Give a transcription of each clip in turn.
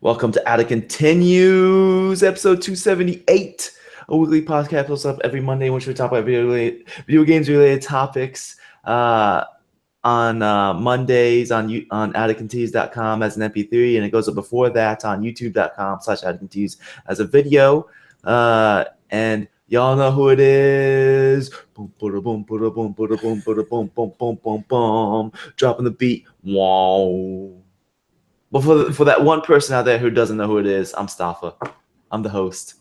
Welcome to Ada Continues, episode 278, a weekly podcast posted up every Monday in which we talk about video games related topics on Mondays on adacontinues.com as an MP3, and it goes up before that on youtube.com/adacontinues as a video. And y'all know who it is. Boom, boom, boom, boom, boom, boom, boom, boom, boom, boom, boom, boom, dropping the beat. Wow. But for that one person out there who doesn't know who it is, I'm Staffa. I'm the host.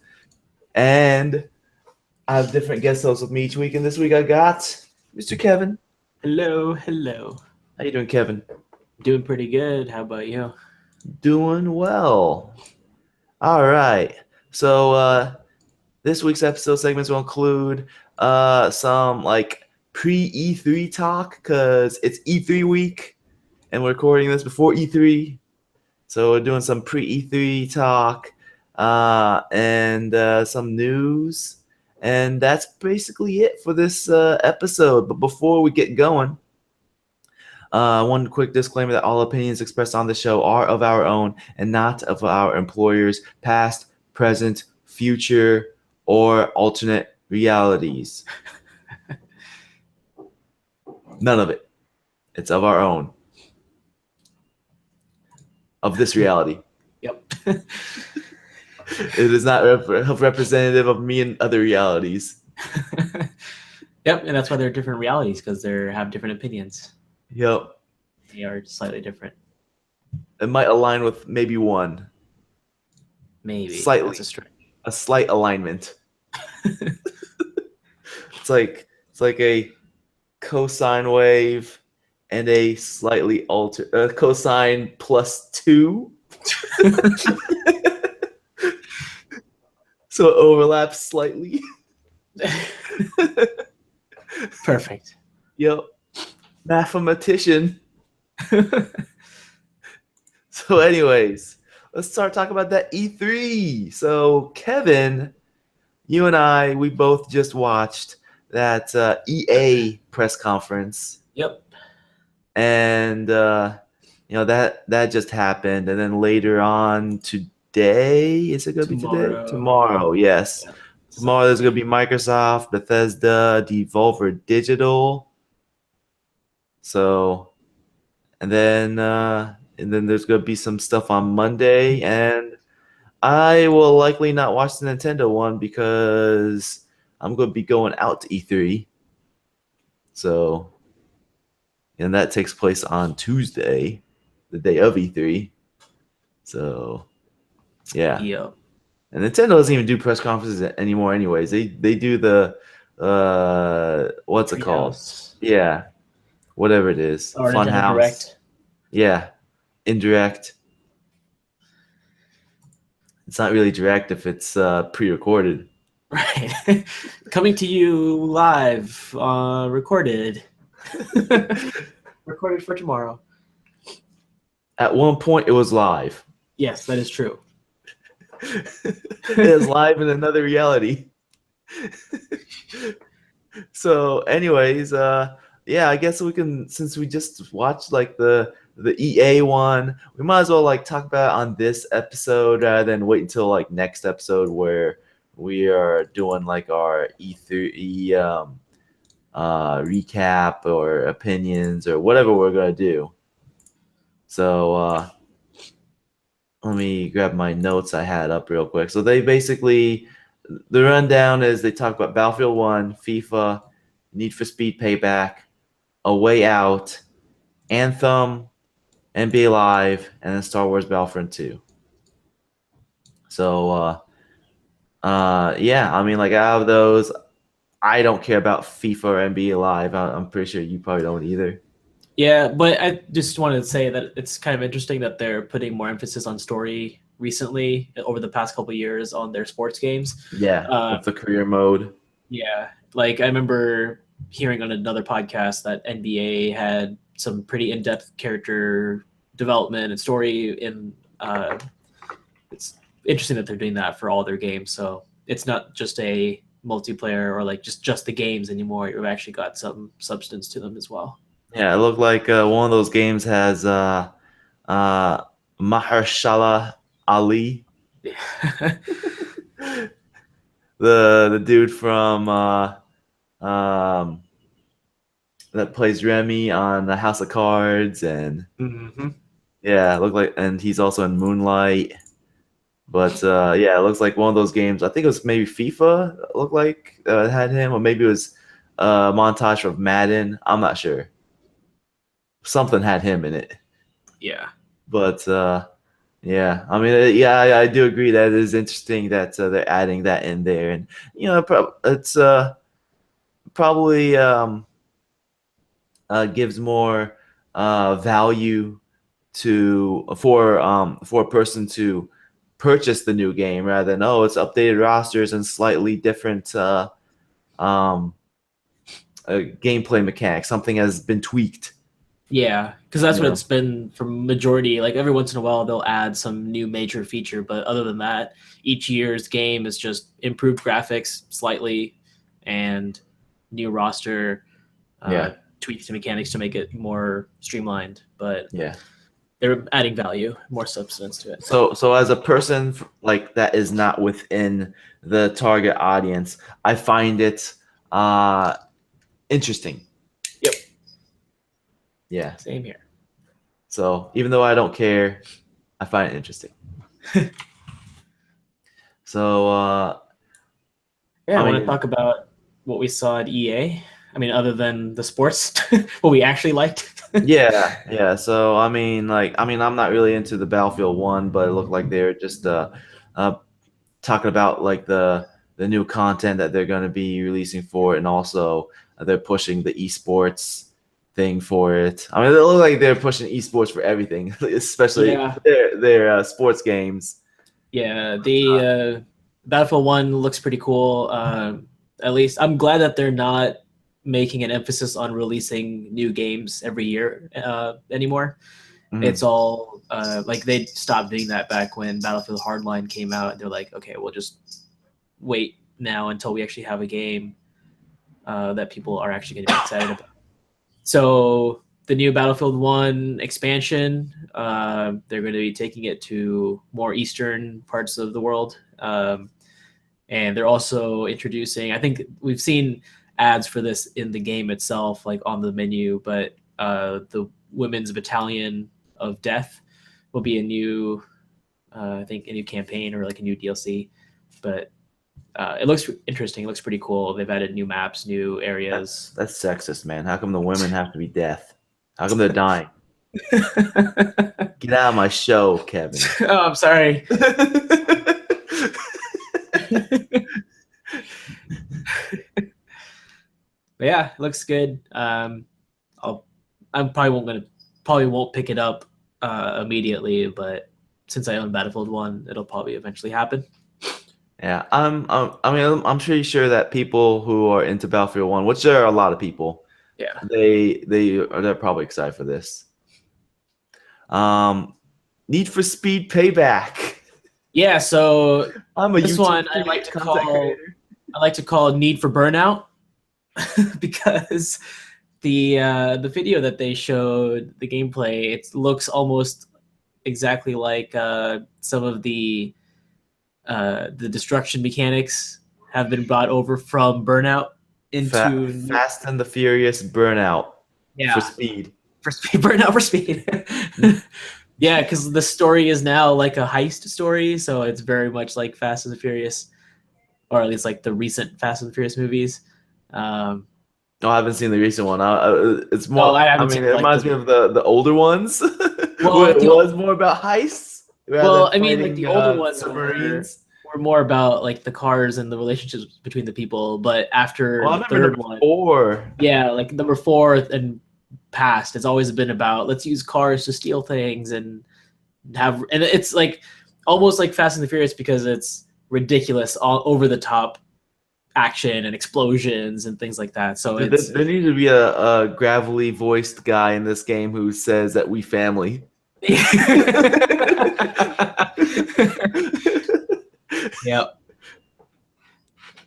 And I have different guest hosts with me each week. And this week I got Mr. Kevin. Hello, hello. How you doing, Kevin? Doing pretty good. How about you? Doing well. All right. So this week's episode segments will include some like pre-E3 talk because it's E3 week and we're recording this before E3. So we're doing some pre-E3 talk and some news. And that's basically it for this episode. But before we get going, one quick disclaimer that all opinions expressed on the show are of our own and not of our employers, past, present, future, or alternate realities. None of it. It's of our own. Of this reality. Yep. It is not representative of me and other realities. Yep, and that's why they're different realities, because they have different opinions. Yep. They are slightly different. It might align with maybe one. Maybe. Slightly. That's a stretch. A slight alignment. It's like a cosine wave and a slightly altered cosine plus 2. So it overlaps slightly. Perfect. Yep. Mathematician. So anyways, let's start talking about that E3. So Kevin, you and I, we both just watched that EA press conference. Yep. And that just happened, and then later on today, is it gonna be today? Tomorrow, yes. Yeah. Tomorrow there's gonna be Microsoft, Bethesda, Devolver Digital. So, and then there's gonna be some stuff on Monday, and I will likely not watch the Nintendo one because I'm gonna be going out to E3. So. And that takes place on Tuesday, the day of E3. So, yeah. Yep. And Nintendo doesn't even do press conferences anymore anyways. They do the, what's it called? Yeah. Whatever it is. Or Funhouse. Direct. Yeah. Indirect. It's not really direct if it's pre-recorded. Right. Coming to you live, recorded. Recorded for tomorrow. At one point, it was live. Yes, that is true. It is live in another reality. So, anyways, yeah, I guess we can, since we just watched like the EA one, we might as well like talk about it on this episode rather than wait until like next episode where we are doing like our E3 recap or opinions or whatever we're gonna do. So let me grab my notes I had up real quick. So they basically, the rundown is they talk about Battlefield 1, FIFA, Need for Speed Payback, A Way Out, Anthem, NBA Live, and then Star Wars Battlefront 2. So yeah, I mean, like out of those, I don't care about FIFA or NBA Live. I'm pretty sure you probably don't either. Yeah, but I just wanted to say that it's kind of interesting that they're putting more emphasis on story recently over the past couple of years on their sports games. Yeah, with the career mode. Yeah, like I remember hearing on another podcast that NBA had some pretty in-depth character development and story in it's interesting that they're doing that for all their games. So it's not just a multiplayer or like just the games anymore. You've actually got some substance to them as well. Yeah, it looked like one of those games has Mahershala Ali, Yeah. the dude from that plays Remy on the House of Cards, and hmm yeah, look like, and he's also in Moonlight. But yeah, it looks like one of those games. I think it was maybe FIFA. It looked like had him, or maybe it was a montage of Madden. I'm not sure. Something had him in it. Yeah. But yeah, I mean, yeah, I do agree that it is interesting that they're adding that in there, and it's probably gives more value for a person to purchase the new game rather than, oh, it's updated rosters and slightly different um, gameplay mechanics. Something has been tweaked. Yeah, because that's You what know? it's been for majority. Like every once in a while, they'll add some new major feature, but other than that, each year's game is just improved graphics slightly and new roster, Yeah, tweaks to mechanics to make it more streamlined. But yeah. they're adding value, more substance to it. So as a person like that is not within the target audience, I find it interesting. Yep, Yeah. same here. So even though I don't care, I find it interesting. So Yeah, I I want to mean, talk about what we saw at EA. I mean, other than the sports, what we actually liked. yeah. So I'm not really into the Battlefield 1, but it looked like they're just talking about like the new content that they're going to be releasing for it, and also they're pushing the esports thing for it. I mean, it looks like they're pushing esports for everything, especially Yeah, their sports games. yeah. The Battlefield One looks pretty cool. At least I'm glad that they're not making an emphasis on releasing new games every year anymore. Mhm. It's all like they stopped doing that back when Battlefield Hardline came out. They're like, okay, we'll just wait now until we actually have a game that people are actually going to be excited about. So the new Battlefield 1 expansion, they're going to be taking it to more eastern parts of the world. And they're also introducing, I think we've seen ads for this in the game itself, like on the menu, but the Women's Battalion of Death will be a new, I think, a new campaign or like a new DLC. But it looks interesting. It looks pretty cool. They've added new maps, new areas. That's sexist, man. How come the women have to be death? How come they're dying? Get out of my show, Kevin. Oh, I'm sorry. But yeah, it looks good. I probably won't pick it up immediately, but since I own Battlefield 1, it'll probably eventually happen. Yeah, I'm pretty sure that people who are into Battlefield 1, which there are a lot of people, Yeah. they're probably excited for this. Need for Speed Payback. Yeah, so I'm a this YouTube one I like to content call creator. Need for Burnout because the video that they showed, the gameplay, it looks almost exactly like some of the destruction mechanics have been brought over from Burnout into Fast and the Furious Burnout yeah for Speed. for speed Burnout for speed. Yeah, because the story is now like a heist story, so it's very much like Fast and the Furious, or at least like the recent Fast and the Furious movies. No, I haven't seen the recent one. It's Oh, more. I I haven't mean, seen it like reminds me of the older ones, well, where like it was more about heists rather than I mean, like fighting the older ones submarines. were more about like the cars and the relationships between the people. But after Well, I the remember third number one, 4. yeah, like number 4 and past, it's always been about let's use cars to steal things and it's like almost like Fast and the Furious because it's ridiculous, all over the top action and explosions and things like that. So it's There needs to be a gravelly voiced guy in this game who says that we family. Yep.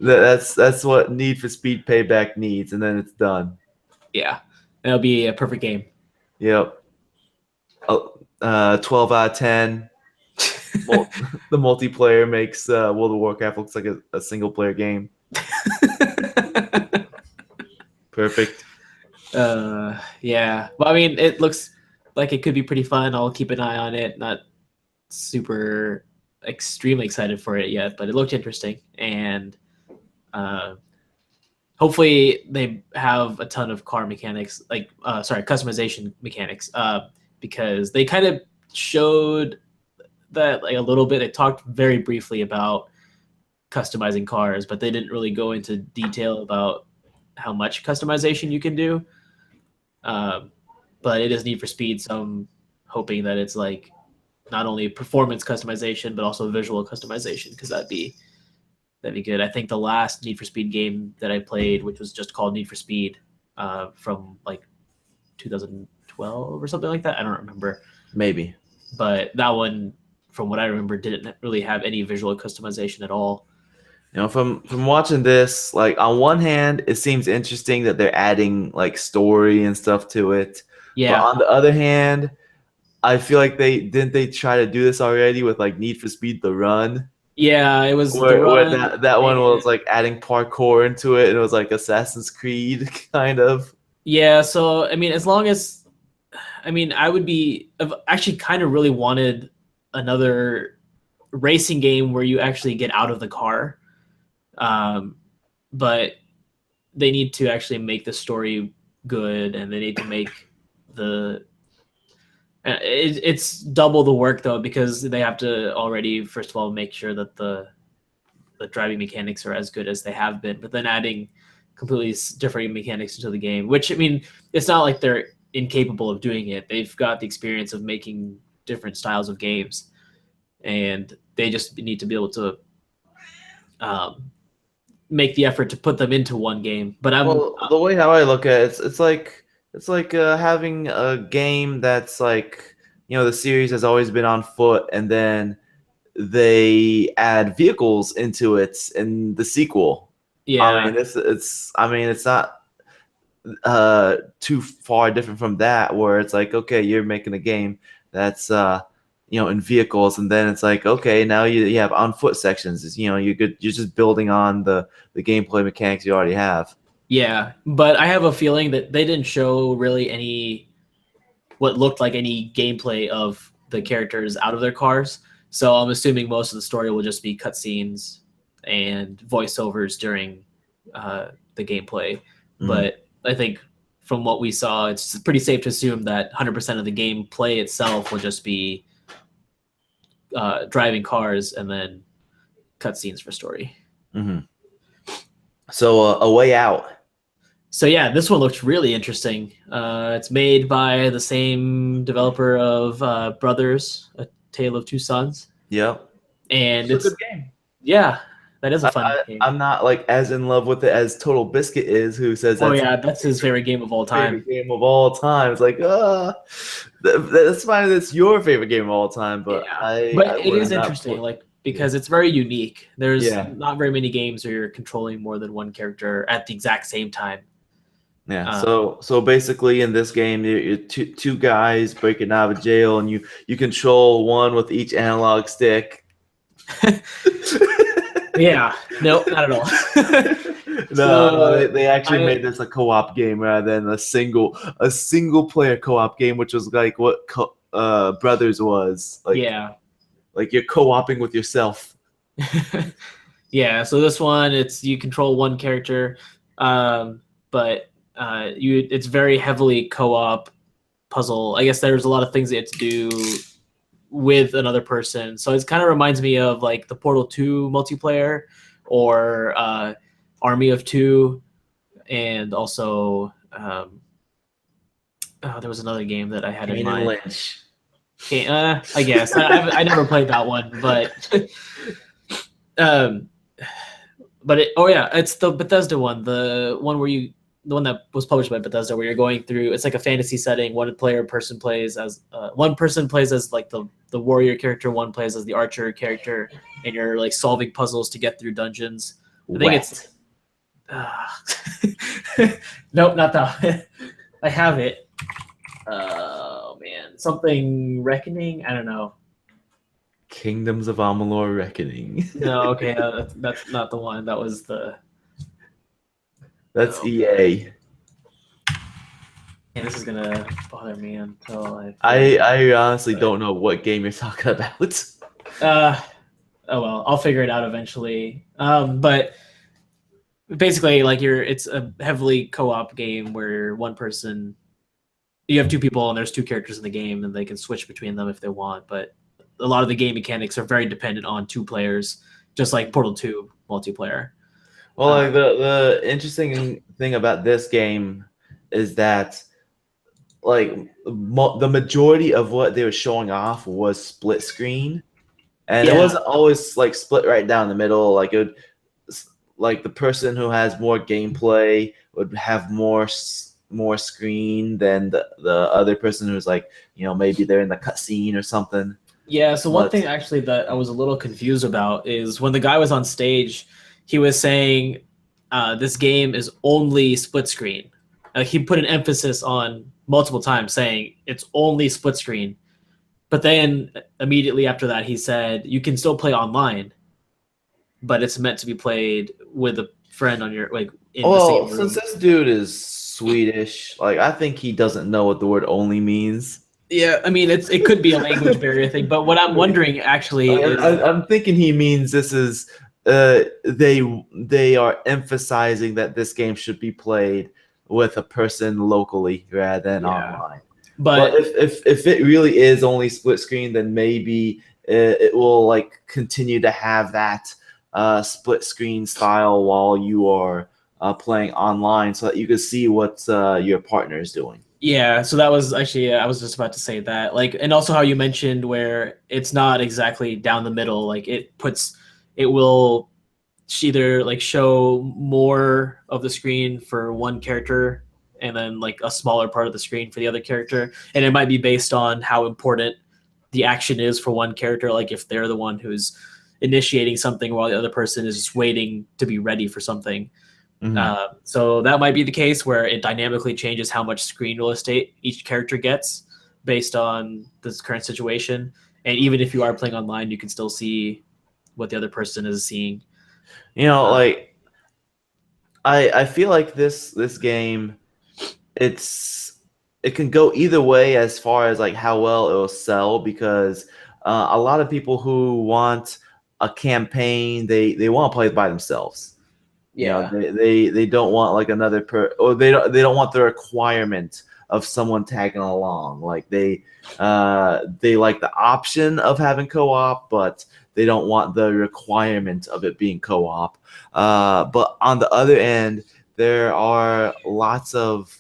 That's what Need for Speed Payback needs, and then it's done. Yeah, that'll be a perfect game. Yep. 12 out of 10. the multiplayer makes World of Warcraft looks like a single player game. Perfect. Yeah. Well, I mean, it looks like it could be pretty fun. I'll keep an eye on it. Not super extremely excited for it yet, but it looked interesting. And hopefully they have a ton of car mechanics, customization mechanics, because they kind of showed that like a little bit. They talked very briefly about customizing cars, but they didn't really go into detail about how much customization you can do. But it is Need for Speed, so I'm hoping that it's like not only performance customization but also visual customization, because that'd be good. I think the last Need for Speed game that I played, which was just called Need for Speed, from like 2012 or something like that. I don't remember. Maybe. But that one, from what I remember, didn't really have any visual customization at all. You know, from watching this, like on one hand, it seems interesting that they're adding like story and stuff to it. Yeah. But on the other hand, I feel like they try to do this already with like Need for Speed The Run. Yeah, it was where that one was like adding parkour into it, and it was like Assassin's Creed kind of. Yeah, so I mean, as long as, I mean, I've actually kind of really wanted another racing game where you actually get out of the car, but they need to actually make the story good, and they need to make it's double the work though, because they have to already first of all make sure that the driving mechanics are as good as they have been, but then adding completely different mechanics into the game, which, I mean, it's not like they're incapable of doing it. They've got the experience of making different styles of games, and they just need to be able to make the effort to put them into one game. But the way how I look at it, it's like having a game that's like, you know, the series has always been on foot, and then they add vehicles into it in the sequel. Yeah, I mean, it's not too far different from that, where it's like, okay, you're making a game that's you know, in vehicles, and then it's like, okay, now you have on foot sections. It's, you know, you're just building on the gameplay mechanics you already have. Yeah, but I have a feeling that they didn't show really what looked like any gameplay of the characters out of their cars. So I'm assuming most of the story will just be cutscenes and voiceovers during the gameplay. Mm-hmm. But I think from what we saw, it's pretty safe to assume that 100% of the gameplay itself will just be driving cars and then cutscenes for story. Mm-hmm. So A Way Out. So yeah, this one looks really interesting. It's made by the same developer of Brothers: A Tale of Two Sons. Yep. And it's a good game. Yeah, that is a fun game. I'm not like as in love with it as Total Biscuit is, who says that's his favorite game of all time. Favorite game of all time. It's like, that's fine. That's your favorite game of all time, but yeah. It is interesting, like, because it's very unique. There's not very many games where you're controlling more than one character at the exact same time. Yeah. So basically, in this game, you're two guys breaking out of jail, and you control one with each analog stick. Yeah. No, not at all. No, they actually made this a co-op game rather than a single player co-op game, which was like what Brothers was. Like, yeah. Like you're co-oping with yourself. Yeah. So this one, you control one character, but it's very heavily co-op puzzle. I guess there's a lot of things that you have to do with another person. So it kind of reminds me of like the Portal 2 multiplayer, or Army of Two, and also there was another game that I had in mind. Lynch. Okay, I guess I never played that one, but it's the Bethesda one, the one that was published by Bethesda, where you're going through, it's like a fantasy setting. One person plays as like the warrior character, one plays as the archer character, and you're like solving puzzles to get through dungeons. I think it's nope, not that. I have it. Oh man, something Reckoning. I don't know. Kingdoms of Amalur Reckoning. No, okay, that's not the one. That was the. That's Oh, EA. and this is gonna bother me until I honestly don't know what game you're talking about. Oh well, I'll figure it out eventually. But basically, like it's a heavily co-op game where one person, you have two people and there's two characters in the game and they can switch between them if they want. But a lot of the game mechanics are very dependent on two players, just like Portal 2 multiplayer. Well, like the interesting thing about this game is that like the majority of what they were showing off was split screen, and it wasn't always like split right down the middle. Like it would, like the person who has more gameplay would have more screen than the other person who's like, you know, maybe they're in the cutscene or something. Yeah, so one thing actually that I was a little confused about is when the guy was on stage, he was saying this game is only split screen. He put an emphasis on multiple times saying it's only split screen. But then immediately after that, he said you can still play online, but it's meant to be played with a friend on your like. Well, since this dude is Swedish, like I think he doesn't know what the word "only" means. Yeah, I mean it could be a language barrier thing, but what I'm wondering actually is I'm thinking he means this is they are emphasizing that this game should be played with a person locally rather than online. But if it really is only split screen, then maybe it will like continue to have that split screen style while you are playing online, so that you can see what your partner is doing. Yeah, so that was actually I was just about to say that, like, and also how you mentioned where it's not exactly down the middle, like it will either like show more of the screen for one character and then like a smaller part of the screen for the other character, and it might be based on how important the action is for one character, like if they're the one who's initiating something while the other person is just waiting to be ready for something. So that might be the case where it dynamically changes how much screen real estate each character gets based on this current situation. And even if you are playing online, you can still see what the other person is seeing. You know, like I feel like this game, it can go either way as far as like how well it will sell, because a lot of people who want a campaign, they want to play it by themselves. Yeah, you know, they don't want like another or they don't want the requirement of someone tagging along. Like they like the option of having co-op, but they don't want the requirement of it being co-op. But on the other end, there are lots of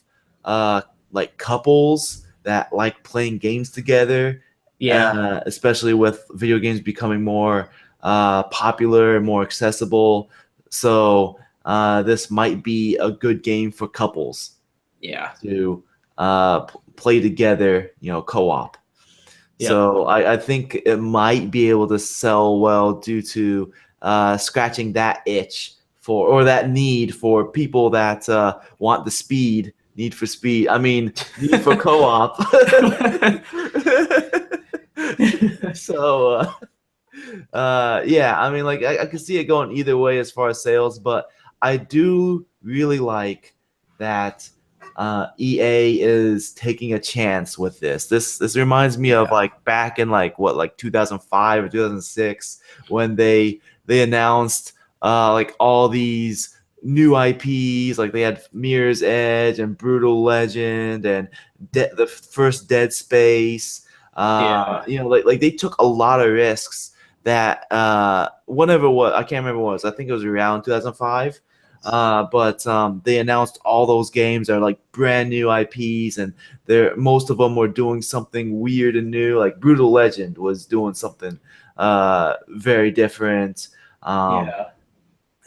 like couples that like playing games together. yeah, Especially with video games becoming more popular and more accessible. So this might be a good game for couples. Yeah. To play together, you know, co-op. Yep. So I think it might be able to sell well due to scratching that itch for, or that need for people that want the speed, need for speed. I mean, need for co-op. So yeah, I mean, like I can see it going either way as far as sales, but I do really like that EA is taking a chance with this. This reminds me of like back in like 2005 or 2006 when they announced like all these new IPs. Like they had Mirror's Edge and Brutal Legend and the first Dead Space. You know, like they took a lot of risks that whenever what I can't remember what it was. I think it was around 2005. But they announced all those games are like brand new IPs, and most of them were doing something weird and new. Like Brutal Legend was doing something very different.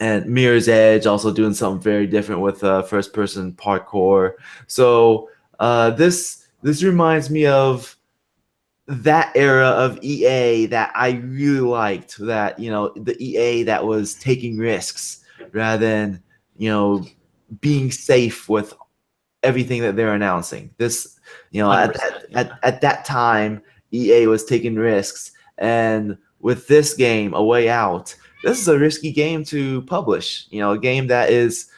And Mirror's Edge also doing something very different with first-person parkour. So this reminds me of that era of EA that I really liked. That, you know, the EA that was taking risks rather than, you know, being safe with everything that they're announcing. This, you know, at that time, EA was taking risks, and with this game, A Way Out, this is a risky game to publish. A game that is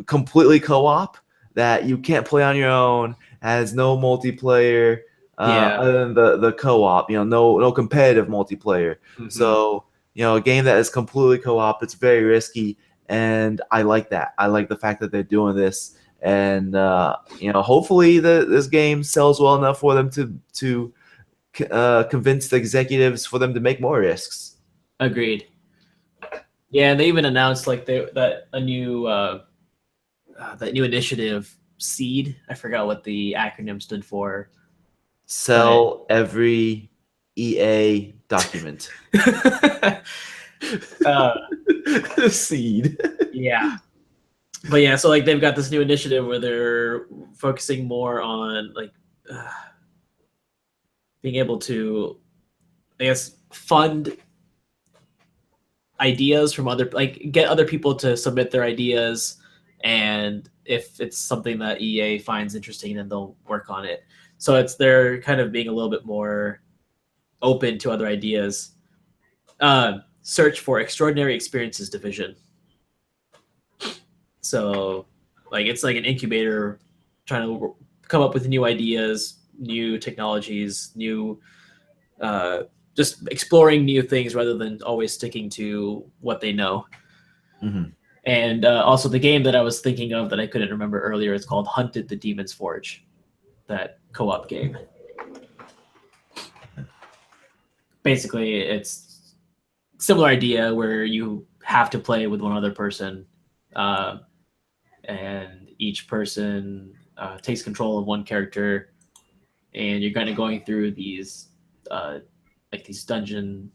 completely co-op, that you can't play on your own, has no multiplayer Yeah. other than the co-op. No competitive multiplayer. Mhm. So a game that is completely co-op, it's very risky, and I like that. I like the fact that they're doing this, and hopefully this game sells well enough for them to convince the executives for them to make more risks. Agreed. Yeah, and they even announced like that new initiative, SEED. I forgot what the acronym stood for. Sell every EA document. Seed. Yeah. But yeah, so like they've got this new initiative where they're focusing more on like being able to, I guess, fund ideas from get other people to submit their ideas, and if it's something that EA finds interesting, then they'll work on it. So they're kind of being a little bit more open to other ideas. Search for Extraordinary Experiences Division. So like it's like an incubator trying to come up with new ideas, new technologies, new just exploring new things rather than always sticking to what they know. Mm-hmm. And also the game that I was thinking of that I couldn't remember earlier is called Hunted the Demon's Forge, that co-op game. Basically, it's similar idea where you have to play with one other person, and each person takes control of one character, and you're kind of going through these these dungeon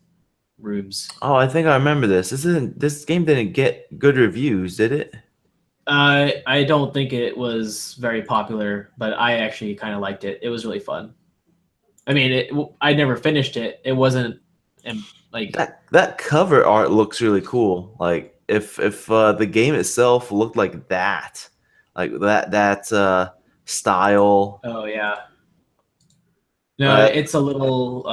rooms. Oh, I think I remember this. This game didn't get good reviews, did it? I don't think it was very popular, but I actually kind of liked it. It was really fun. I mean, I never finished it. It wasn't like that cover art looks really cool. Like if the game itself looked like that, style. Oh yeah. No, it's a little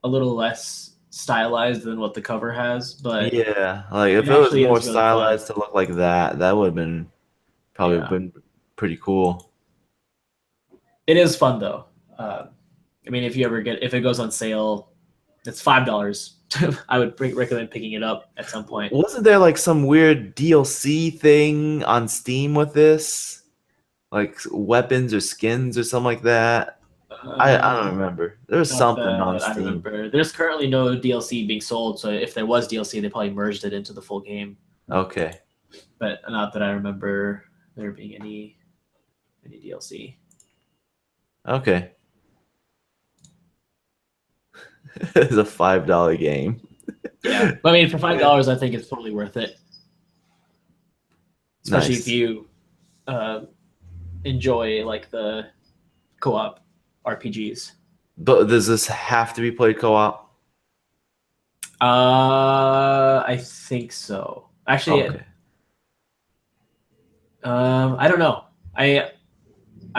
less stylized than what the cover has, but yeah, like if it was more really stylized to look like that would have been been pretty cool. It is fun though. I mean, if it goes on sale, it's $5. I would recommend picking it up at some point. Wasn't there like some weird DLC thing on Steam with this, like weapons or skins or something like that? I don't remember. There was something on Steam. I remember. There's currently no DLC being sold, so if there was DLC, they probably merged it into the full game. Okay. But not that I remember there being any DLC. Okay. It's a $5 game. Yeah, but I mean, for $5, I think it's totally worth it. Especially if you enjoy like the co-op RPGs. Does this have to be played co-op? I think so. Actually, okay. I don't know. I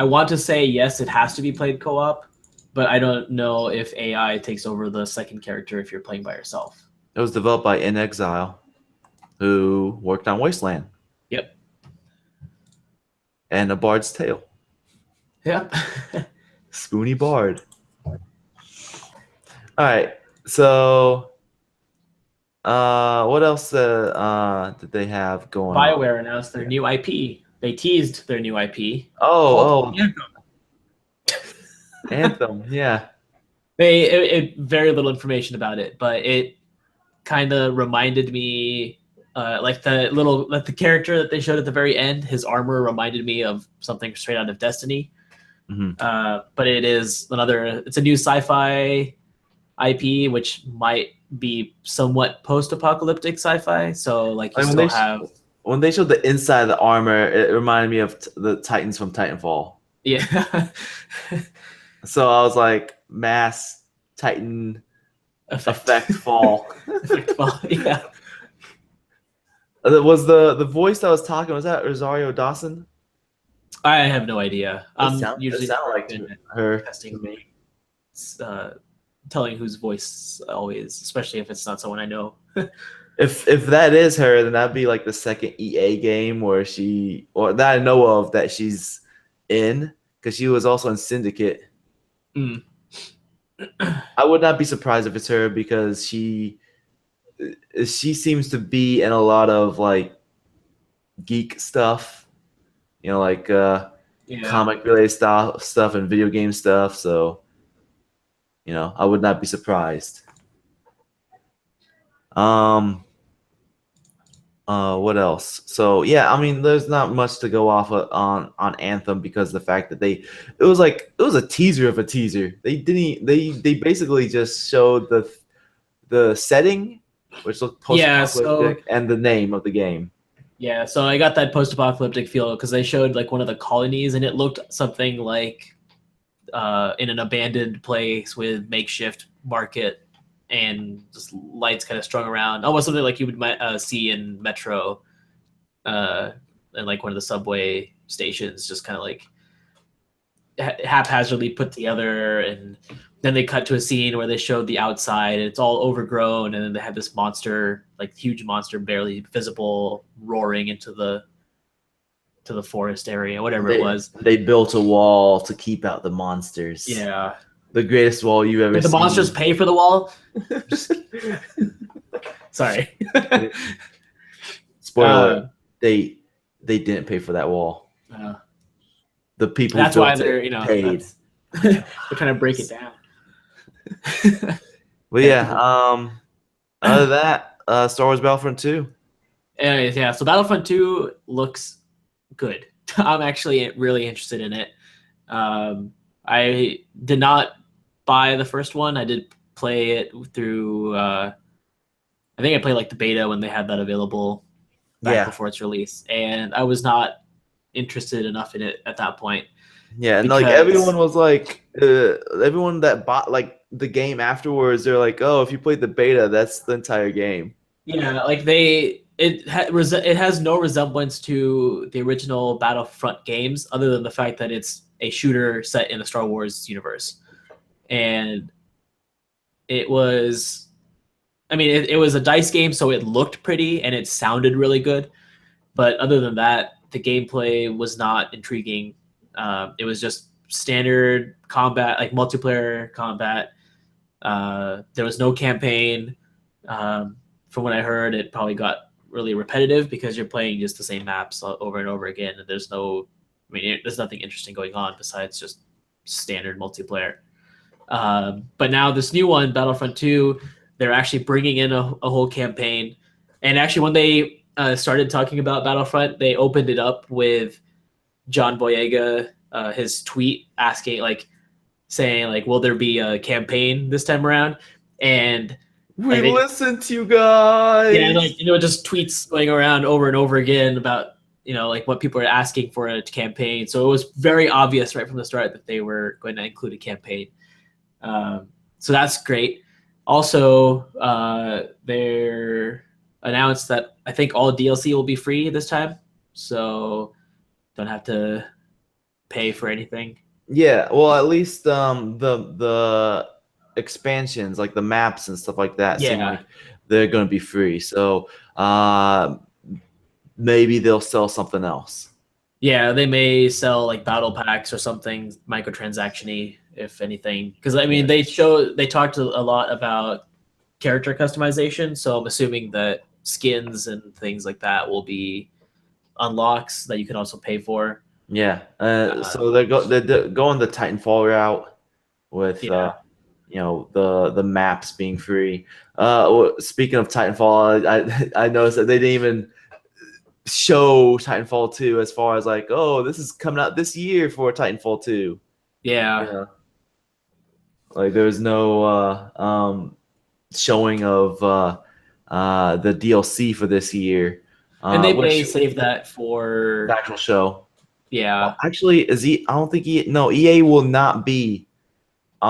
want to say yes, it has to be played co-op, but I don't know if AI takes over the second character if you're playing by yourself. It was developed by inXile, who worked on Wasteland. Yep. And A Bard's Tale. Yep. Spoony Bard. All right. So, what else did they have going on? BioWare announced their new IP. They teased their new IP. Oh. Anthem, yeah. They very little information about it, but it kind of reminded me, like the character that they showed at the very end. His armor reminded me of something straight out of Destiny. Mm-hmm. But it's a new sci-fi IP, which might be somewhat post-apocalyptic sci-fi. So like when they showed the inside of the armor, it reminded me of the Titans from Titanfall. Yeah. So I was like, mass Titan effect fall. Effect fall, yeah. Was the voice that was talking, was that Rosario Dawson? I have no idea. It sounded like her testing to me. telling whose voice always, especially if it's not someone I know. If that is her, then that'd be like the second EA game where or that I know of that she's in, because she was also in Syndicate. Mm. I would not be surprised if it's her, because she seems to be in a lot of like geek stuff, like comic related stuff and video game stuff. So, I would not be surprised. What else? So yeah, I mean, there's not much to go off on Anthem, because of the fact that it was a teaser of a teaser. They didn't. They basically just showed the setting, which looked post-apocalyptic, and the name of the game. Yeah, so I got that post-apocalyptic feel because they showed like one of the colonies, and it looked something like in an abandoned place with makeshift market and just lights kind of strung around, almost something like you would see in Metro, and like one of the subway stations, just kind of like haphazardly put together. And then they cut to a scene where they showed the outside, and it's all overgrown, and then they had this monster, like huge monster, barely visible, roaring into the forest area, whatever it was. They built a wall to keep out the monsters. Yeah. The greatest wall you've ever seen. Did the monsters pay for the wall? Sorry. Spoiler, they didn't pay for that wall. The people that's why they're paid. They're trying to break it down. But yeah, other than that, Star Wars Battlefront 2. Anyways, yeah, so Battlefront 2 looks good. I'm actually really interested in it. I did not buy the first one. I did play it through I think I played like the beta when they had that available back before its release, and I was not interested enough in it at that point. Yeah, and like everyone was like, everyone that bought like the game afterwards, they're like, oh, if you played the beta, that's the entire game. Yeah, like it has no resemblance to the original Battlefront games, other than the fact that it's a shooter set in the Star Wars universe. And it was, I mean, it was a dice game, so it looked pretty and it sounded really good. But other than that, the gameplay was not intriguing. It was just standard combat, like multiplayer combat. There was no campaign. From what I heard, it probably got really repetitive because you're playing just the same maps over and over again, and there's nothing interesting going on besides just standard multiplayer. But now this new one, Battlefront 2, they're actually bringing in a whole campaign. And actually, when they started talking about Battlefront, they opened it up with John Boyega, his tweet saying, will there be a campaign this time around? And we listened to you guys. Yeah, just tweets going around over and over again about, what people are asking for a campaign. So it was very obvious right from the start that they were going to include a campaign. So that's great. Also, they're announced that I think all DLC will be free this time. So don't have to pay for anything. Yeah, well, at least the expansions, like the maps and stuff like that, seem like they're going to be free. So maybe they'll sell something else. Yeah, they may sell like battle packs or something microtransaction-y, if anything. Because I mean, they talked a lot about character customization, so I'm assuming that skins and things like that will be unlocks that you can also pay for. Yeah, so they're going the Titanfall route with the maps being free. Speaking of Titanfall, I noticed that they didn't even show Titanfall 2 as far as like, oh, this is coming out this year for Titanfall 2. Yeah. Like there's no showing of the DLC for this year. And they may save that for the actual show. Yeah. Actually, I don't think EA will not be in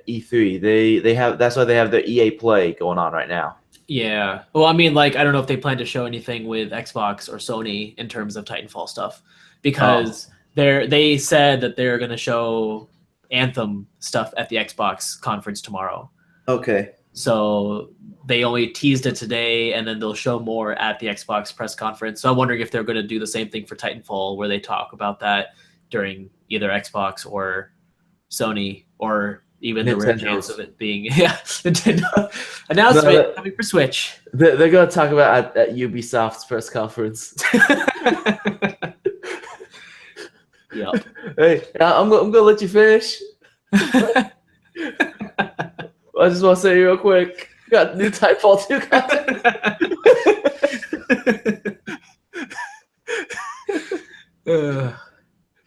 E3. That's why they have the EA Play going on right now. Yeah. Well, I mean, like, I don't know if they plan to show anything with Xbox or Sony in terms of Titanfall stuff, because they said that they're going to show Anthem stuff at the Xbox conference tomorrow. Okay. So they only teased it today, and then they'll show more at the Xbox press conference. So I'm wondering if they're going to do the same thing for Titanfall, where they talk about that during either Xbox or Sony, or even the rare chance of it being Nintendo announcement coming for Switch. They're going to talk about at Ubisoft's press conference. Yep. Hey, I'm going to let you finish. I just want to say real quick, got new Titanfall 2 content. That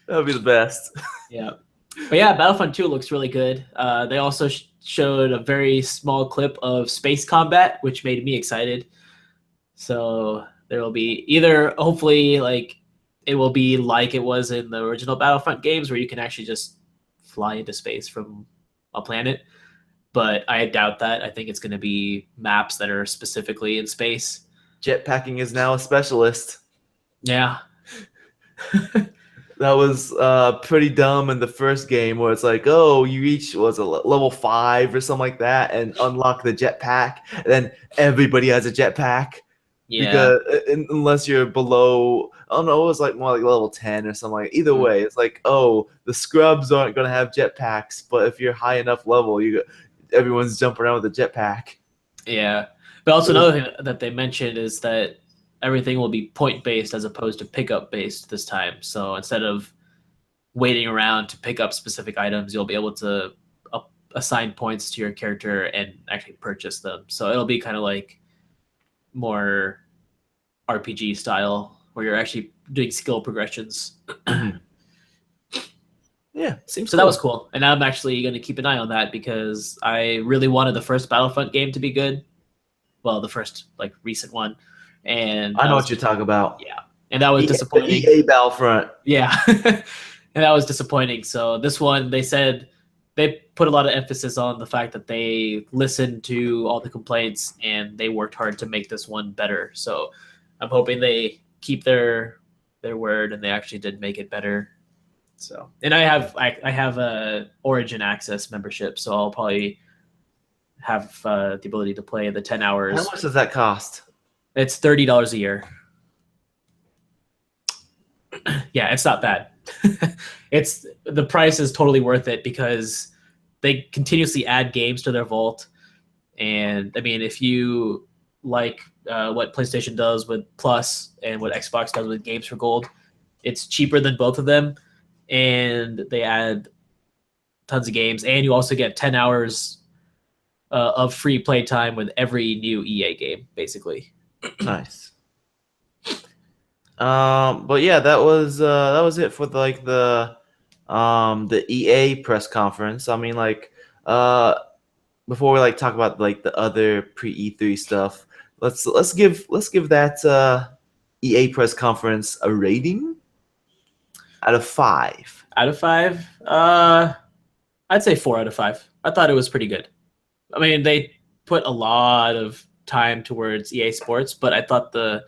would be the best. Yeah. But yeah, Battlefront 2 looks really good. They also showed a very small clip of space combat, which made me excited. So there will be either, hopefully, like it will be like it was in the original Battlefront games, where you can actually just fly into space from a planet. But I doubt that. I think it's going to be maps that are specifically in space. Jetpacking is now a specialist. Yeah. That was pretty dumb in the first game, where it's like, oh, you reach level 5 or something like that, and unlock the jetpack. And then everybody has a jetpack. Yeah. Because unless you're below, I don't know, it was like more like level 10 or something like. Either way, it's like, oh, the scrubs aren't gonna have jetpacks, but if you're high enough level, everyone's jumping around with a jetpack. Yeah. But also another thing that they mentioned is that everything will be point-based as opposed to pickup-based this time. So instead of waiting around to pick up specific items, you'll be able to assign points to your character and actually purchase them. So it'll be kind of like more RPG style, where you're actually doing skill progressions. Yeah, seems so cool. That was cool. And I'm actually going to keep an eye on that, because I really wanted the first Battlefront game to be good. Well, the first like recent one. And I know what you're talking about. Yeah. And that was disappointing. EA Battlefront. Yeah. And that was disappointing. So this one, they said they put a lot of emphasis on the fact that they listened to all the complaints and they worked hard to make this one better. So I'm hoping they keep their word and they actually did make it better. So, and I have a Origin Access membership, so I'll probably have the ability to play the 10 hours. How much does that cost? It's $30 a year. Yeah, it's not bad. The price is totally worth it, because they continuously add games to their vault. And I mean, if you like what PlayStation does with Plus and what Xbox does with Games for Gold, it's cheaper than both of them. And they add tons of games, and you also get 10 hours of free play time with every new EA game, basically. Nice. But yeah, that was it for the EA press conference. I mean, like, before we like talk about like the other pre-E3 stuff, let's give that EA press conference a rating out of 5. Out of 5, I'd say 4 out of 5. I thought it was pretty good. I mean, they put a lot of time towards EA Sports, but I thought the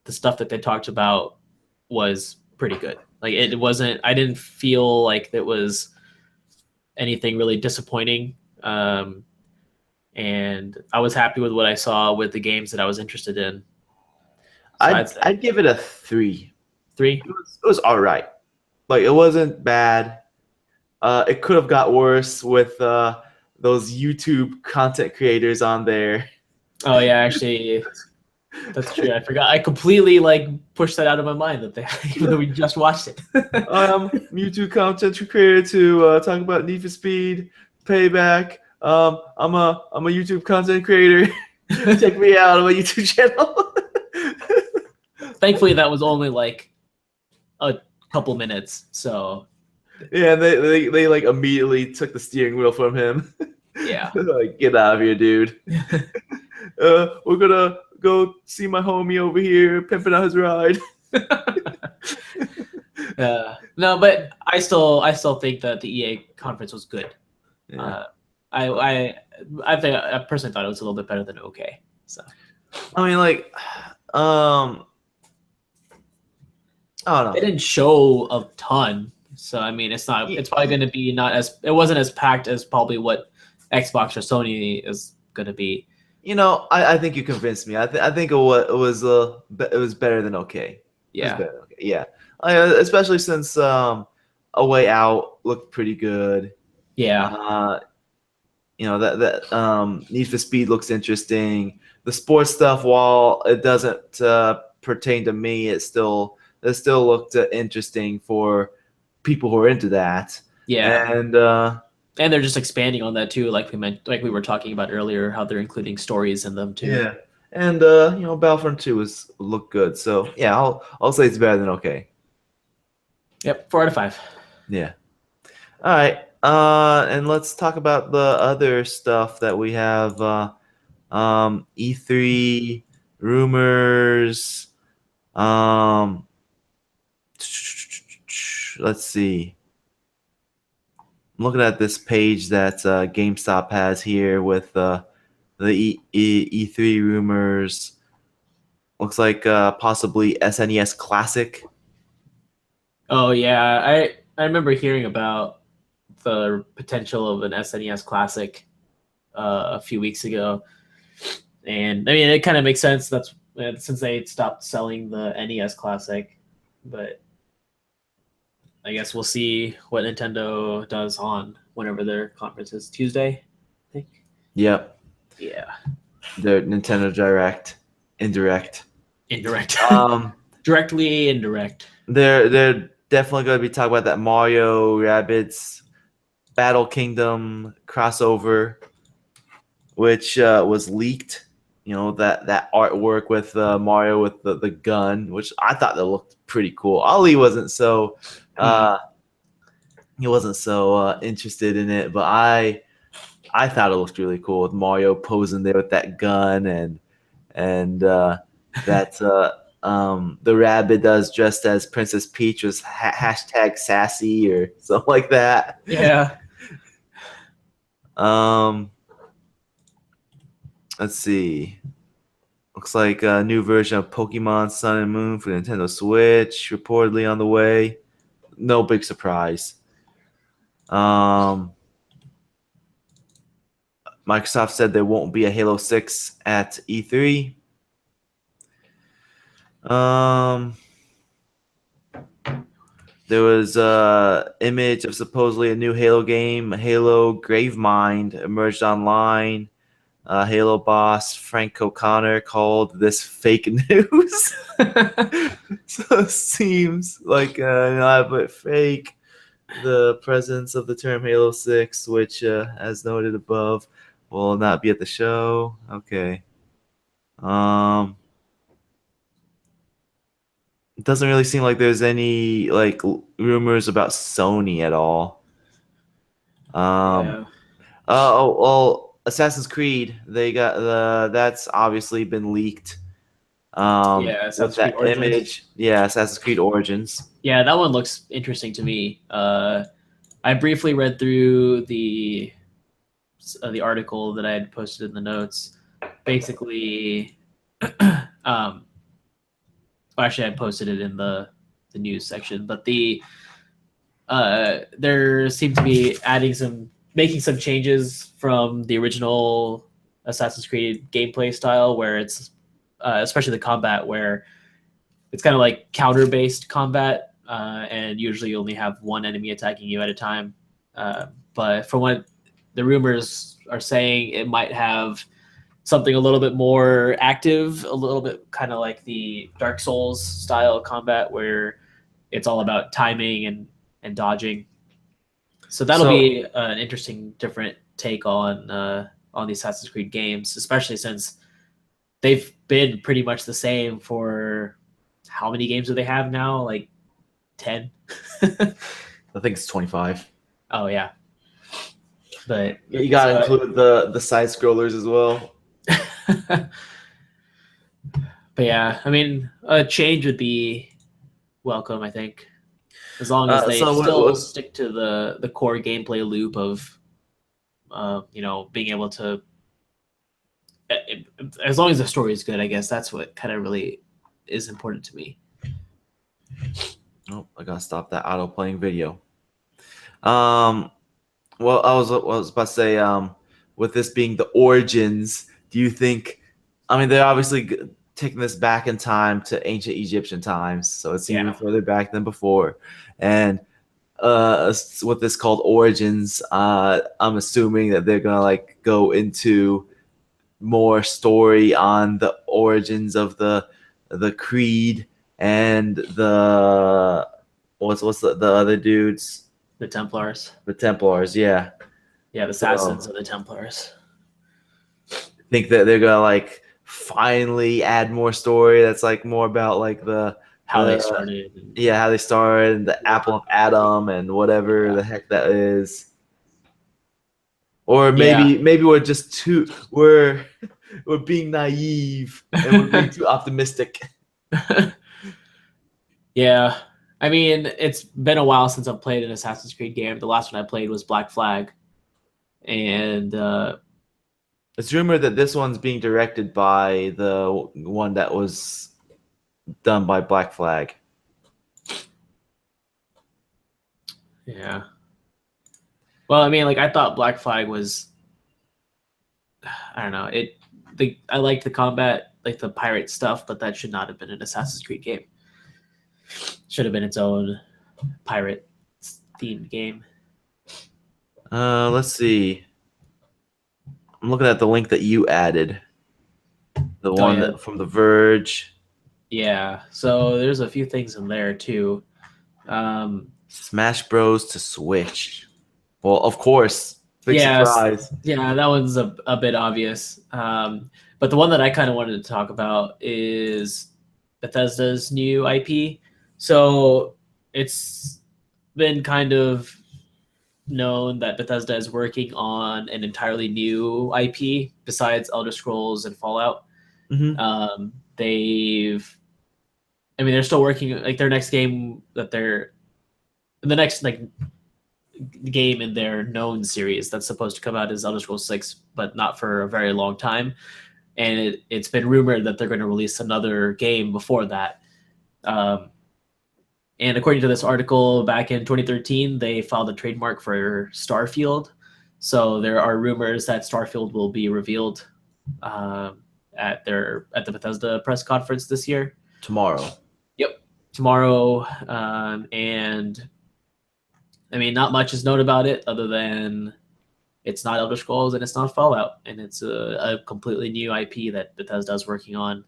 stuff that they talked about was pretty good. Like, it wasn't, I didn't feel like it was anything really disappointing. And I was happy with what I saw with the games that I was interested in. So I'd give it a 3. 3? It was all right. Like, it wasn't bad. It could have got worse with those YouTube content creators on there. Oh yeah, actually, that's true. I forgot. I completely like pushed that out of my mind even though we just watched it. YouTube content creator to talk about Need for Speed, Payback. I'm a YouTube content creator. Check me out on my YouTube channel. Thankfully, that was only like a couple minutes. So yeah, they like immediately took the steering wheel from him. Yeah. Like, get out of here, dude. We're gonna go see my homie over here pimping out his ride. No, but I still think that the EA conference was good. Yeah. I personally thought it was a little bit better than okay. So I mean, like, I don't know. They didn't show a ton, So I mean, it's probably going to be it wasn't as packed as probably what Xbox or Sony is going to be. I think you convinced me. I think it was better than okay. It was Yeah. better than okay. Yeah. Especially since A Way Out looked pretty good. Yeah. That Need for Speed looks interesting. The sports stuff, while it doesn't pertain to me, it still looked interesting for people who are into that. Yeah. And they're just expanding on that too, like we were talking about earlier, how they're including stories in them too. yeah. And Battlefront 2 looked good. So yeah, I'll say it's better than okay. Yep, 4 out of 5. Yeah. All right. And let's talk about the other stuff that we have. E3 rumors. Let's see. I'm looking at this page that GameStop has here with the E3 rumors. Looks like possibly SNES Classic. Oh yeah, I remember hearing about the potential of an SNES Classic a few weeks ago, and I mean it kind of makes sense. That's since they stopped selling the NES Classic, but I guess we'll see what Nintendo does on whenever their conference is, Tuesday, I think. Yep. Yeah. The Nintendo Direct, indirect. Directly indirect. They're definitely going to be talking about that Mario Rabbids Battle Kingdom crossover, which was leaked. That artwork with Mario with the gun, which I thought that looked pretty cool. Ali wasn't so interested in it, but I thought it looked really cool with Mario posing there with that gun and that the rabbit does dressed as Princess Peach was hashtag sassy or something like that. Yeah. Let's see. Looks like a new version of Pokemon Sun and Moon for Nintendo Switch reportedly on the way. No big surprise. Microsoft said there won't be a Halo 6 at E3. There was an image of supposedly a new Halo game, Halo Gravemind, emerged online. Halo boss Frank O'Connor called this fake news. So it seems like an elaborate fake. The presence of the term Halo 6, which, as noted above, will not be at the show. Okay. It doesn't really seem like there's any rumors about Sony at all. Yeah. Assassin's Creed, they got that's obviously been leaked. Assassin's Creed Origins. Image. Yeah, Assassin's Creed Origins. Yeah, that one looks interesting to me. I briefly read through the article that I had posted in the notes. Basically, actually, I posted it in the news section, but there seemed to be making some changes from the original Assassin's Creed gameplay style, where it's especially the combat, where it's kind of like counter-based combat, and usually you only have one enemy attacking you at a time. But from what the rumors are saying, it might have something a little bit more active, a little bit kind of like the Dark Souls style combat, where it's all about timing and dodging. So that'll be an interesting, different take on the Assassin's Creed games, especially since they've been pretty much the same for how many games do they have now? Like 10? I think it's 25. Oh yeah. But you gotta include the side scrollers as well. But yeah, I mean, a change would be welcome, I think, as long as they stick to the core gameplay loop of, being able to. As long as the story is good, I guess that's what kind of really is important to me. Oh, I gotta stop that auto playing video. Well, I was about to say, with this being the origins, do you think? I mean, they're obviously taking this back in time to ancient Egyptian times, so it's even Yeah. further back than before. And what this called origins, I'm assuming that they're gonna like go into more story on the origins of the creed and the what's the other dudes, The Templars. the Templars. Yeah, Yeah, the assassins so of the Templars. I think that they're gonna like finally add more story that's like more about like How they the started. yeah, how they started and the apple of Adam and whatever Yeah. the heck that is. Or Yeah. maybe we're we're being naive and we're being too optimistic. Yeah. I mean, it's been a while since I've played an Assassin's Creed game. The last one I played was Black Flag. And It's rumored that this one's being directed by the one that was done by Black Flag. yeah. Well, I mean, like I thought Black Flag was I don't know. I liked the combat, like the pirate stuff, but that should not have been an Assassin's Creed game. Should have been its own pirate themed game. Let's see. I'm looking at the link that you added. The one yeah. that from The Verge. Yeah. So there's a few things in there too. Smash Bros to Switch. Well, of course. Big surprise. Yeah, that one's a bit obvious. But the one that I kind of wanted to talk about is Bethesda's new IP. So it's been kind of known that Bethesda is working on an entirely new IP besides Elder Scrolls and Fallout. Mm-hmm. They're still working like their next game that the next like game in their known series that's supposed to come out is Elder Scrolls 6, but not for a very long time. And it's been rumored that they're going to release another game before that. And according to this article, back in 2013, they filed a trademark for Starfield. So there are rumors that Starfield will be revealed at the Bethesda press conference this year. Tomorrow. Yep, tomorrow. And I mean, not much is known about it other than it's not Elder Scrolls and it's not Fallout, and it's a completely new IP that Bethesda is working on.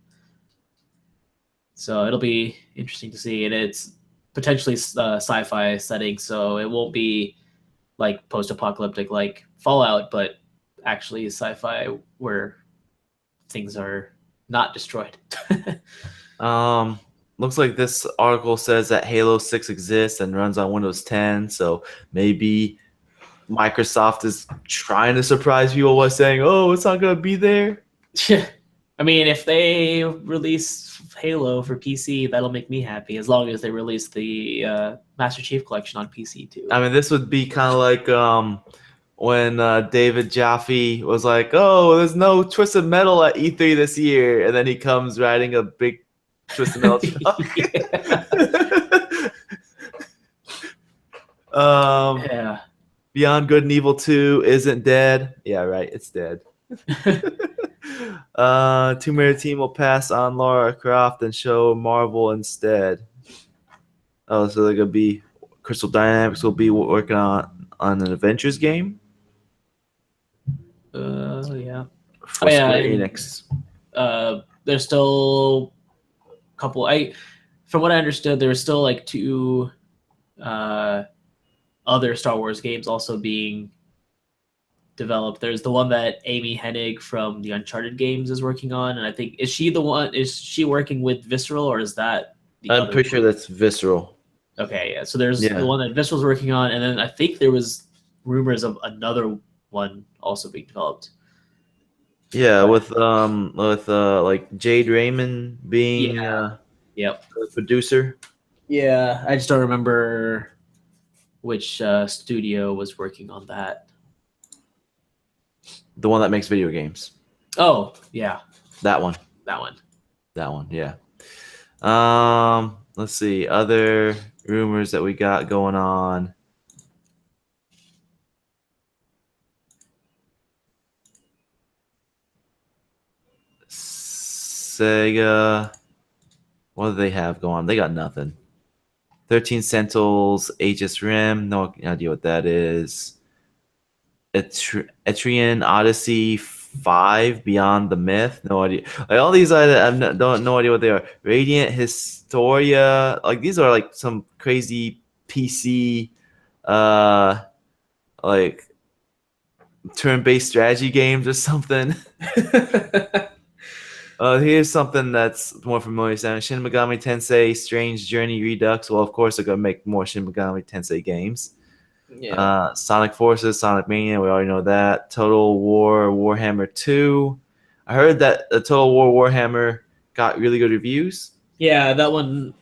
So it'll be interesting to see, and it's potentially sci-fi setting, so it won't be like post-apocalyptic like Fallout, but actually sci-fi where things are not destroyed. Looks like this article says that Halo 6 exists and runs on Windows 10, so maybe Microsoft is trying to surprise people by saying, "Oh, it's not gonna be there." I mean, if they release Halo for PC, that'll make me happy. As long as they release the Master Chief Collection on PC too. I mean, this would be kind of like when David Jaffe was like, "Oh, there's no Twisted Metal at E3 this year," and then he comes riding a big Twisted Metal truck. Yeah. Beyond Good and Evil 2 isn't dead. Yeah, right. It's dead. Tomb Raider team will pass on Lara Croft and show Marvel instead. Oh, so they're gonna be Crystal Dynamics will be working on an Adventures game. Yeah. For Square Enix. There's still a couple. From what I understood, there were still like two other Star Wars games also being developed. There's the one that Amy Hennig from the Uncharted games is working on, and I think is she working with Visceral, or is that I'm pretty sure that's Visceral. Okay, yeah. So there's the one that Visceral's working on, and then I think there was rumors of another one also being developed. Yeah, with like Jade Raymond being the producer. Yeah, I just don't remember which studio was working on that. The one that makes video games. Oh, yeah. That one. Yeah. Let's see. Other rumors that we got going on. Sega. What do they have going on? They got nothing. 13 Sentinels, Aegis Rim. No idea what that is. Etrian Odyssey 5 Beyond the Myth. No idea. Like all these, I don't no idea what they are. Radiant Historia. Like these are like some crazy PC, like turn-based strategy games or something. Here's something that's more familiar sounding. Shin Megami Tensei Strange Journey Redux. Well, of course, they're going to make more Shin Megami Tensei games. Yeah. Sonic Forces, Sonic Mania, we already know that. Total War Warhammer 2. I heard that the Total War Warhammer got really good reviews. Yeah, that one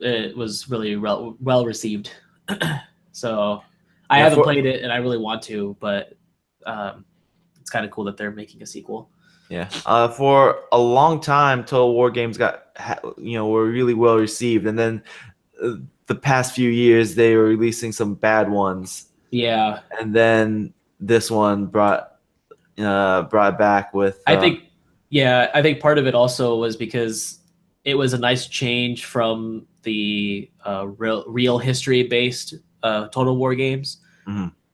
it was really well received. So I haven't played it, and I really want to, but it's kind of cool that they're making a sequel. Yeah. For a long time, Total War games were really well received, and then the past few years they were releasing some bad ones. Yeah. And then this one brought back with. I think part of it also was because it was a nice change from the real history based Total War games.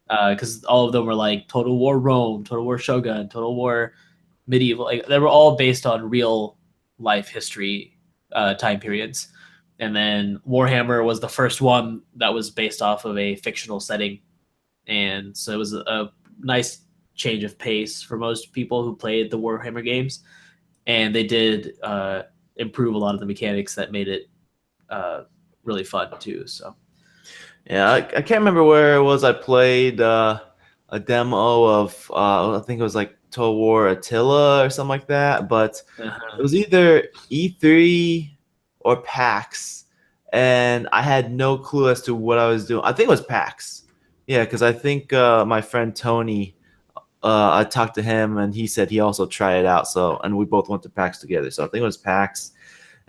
Because all of them were like Total War Rome, Total War Shogun, Total War Medieval. Like they were all based on real life history time periods. And then Warhammer was the first one that was based off of a fictional setting. And so it was a nice change of pace for most people who played the Warhammer games. And they did improve a lot of the mechanics that made it really fun too. So, yeah, I can't remember where it was. I played a demo of I think it was like Total War Attila or something like that. But it was either E3 or PAX, and I had no clue as to what I was doing. I think it was PAX. Yeah, because I think my friend Tony, I talked to him, and he said he also tried it out. So, and we both went to PAX together. So I think it was PAX,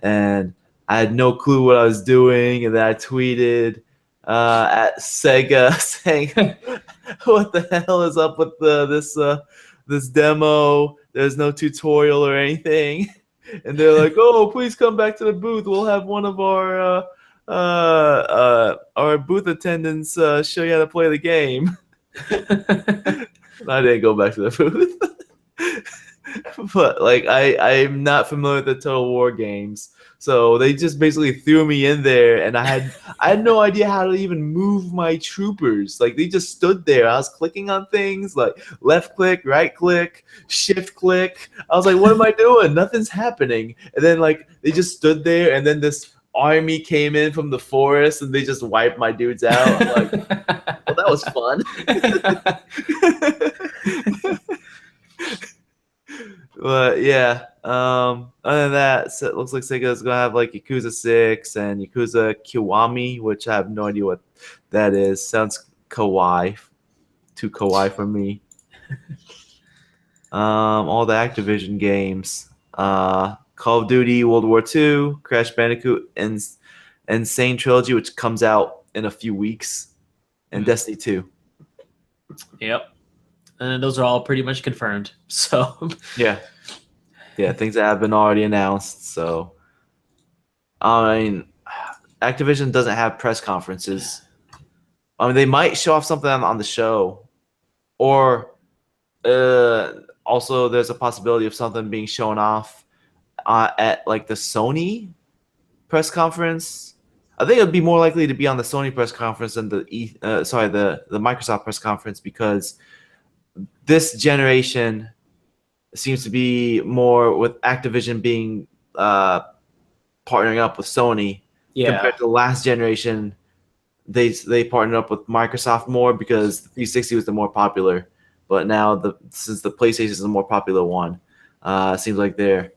and I had no clue what I was doing. And then I tweeted at Sega saying, "What the hell is up with this demo? There's no tutorial or anything." And they're like, "Oh, please come back to the booth. We'll have one of our booth attendants show you how to play the game." I didn't go back to the booth. But like I'm not familiar with the Total War games. So they just basically threw me in there, and I had no idea how to even move my troopers. Like they just stood there. I was clicking on things like left click, right click, shift click. I was like, what am I doing? Nothing's happening. And then like they just stood there, and then this army came in from the forest, and they just wiped my dudes out. I'm like, well, that was fun. But yeah, other than that, it looks like Sega is gonna have like Yakuza 6 and Yakuza Kiwami, which I have no idea what that is. Sounds kawaii, too kawaii for me. All the Activision games, Call of Duty World War II, Crash Bandicoot, and Insane Trilogy, which comes out in a few weeks, and Destiny 2. Yep. And those are all pretty much confirmed. So yeah, things that have been already announced. So I mean, Activision doesn't have press conferences. I mean, they might show off something on the show, or also there's a possibility of something being shown off at like the Sony press conference. I think it would be more likely to be on the Sony press conference than the Microsoft press conference, because this generation seems to be more with Activision being partnering up with Sony compared to the last generation. They partnered up with Microsoft more because the 360 was the more popular, but now since the PlayStation is the more popular one, it seems like they're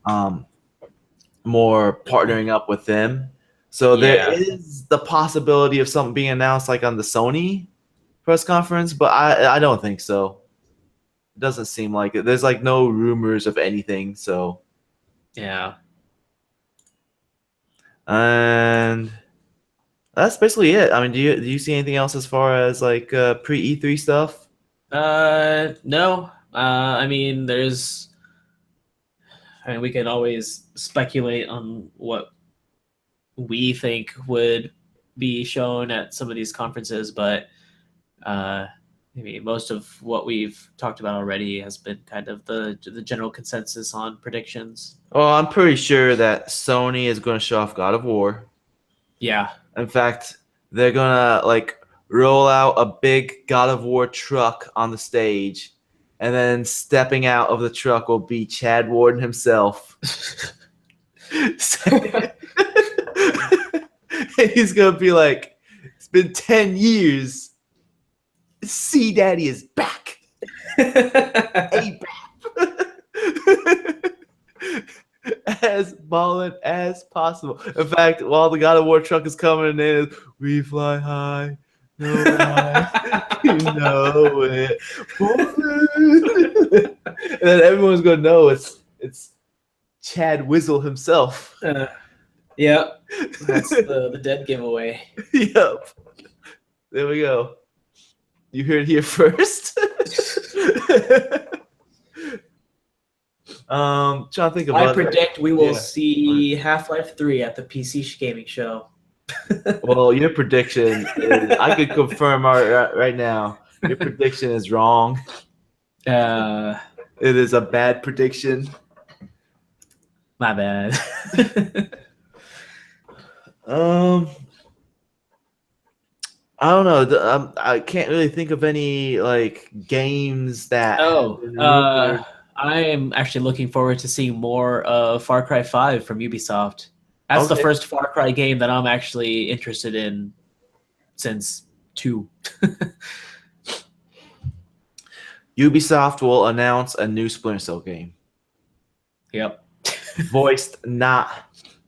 more partnering up with them. So there is the possibility of something being announced like on the Sony press conference, but I don't think so. It doesn't seem like it. There's like no rumors of anything. So yeah, and that's basically it. I mean, do you see anything else as far as like pre E3 stuff? No. I mean, there's I mean, we can always speculate on what we think would be shown at some of these conferences, but maybe most of what we've talked about already has been kind of the general consensus on predictions. Well, I'm pretty sure that Sony is going to show off God of War. Yeah. In fact, they're gonna like roll out a big God of War truck on the stage, and then stepping out of the truck will be Chad Warden himself. He's gonna be like, "It's been 10 years. See, Daddy is back. Hey, as ballin' as possible." In fact, while the God of War truck is coming in, we fly high, no high, you know it. And then everyone's gonna know it's Chad Wizzle himself. Yep, that's the dead giveaway. Yep. There we go. You heard it here first. Trying to think about. I predict we will see Half-Life 3 at the PC gaming show. Well, your prediction is, I could confirm right now. Your prediction is wrong. It is a bad prediction. My bad. I don't know. I can't really think of any like games that. I am actually looking forward to seeing more of Far Cry 5 from Ubisoft. That's the first Far Cry game that I'm actually interested in since 2. Ubisoft will announce a new Splinter Cell game. Yep. Voiced not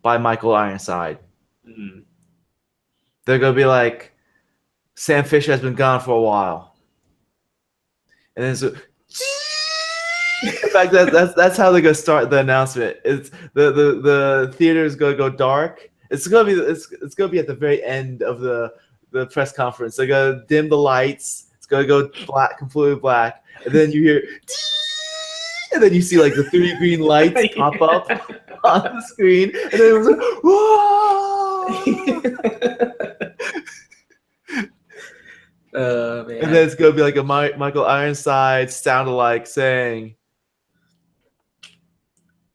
by Michael Ironside. Mm. They're going to be like, Sam Fisher has been gone for a while. And then so... In fact, that's how they're gonna start the announcement. It's the theater is gonna go dark. It's gonna be at the very end of the press conference. They're gonna dim the lights. It's gonna go black, completely black, and then you hear, and then you see like the 3 green lights pop up on the screen, and then it was like, whoa! Man. And then it's gonna be like a Michael Ironside sound-alike saying,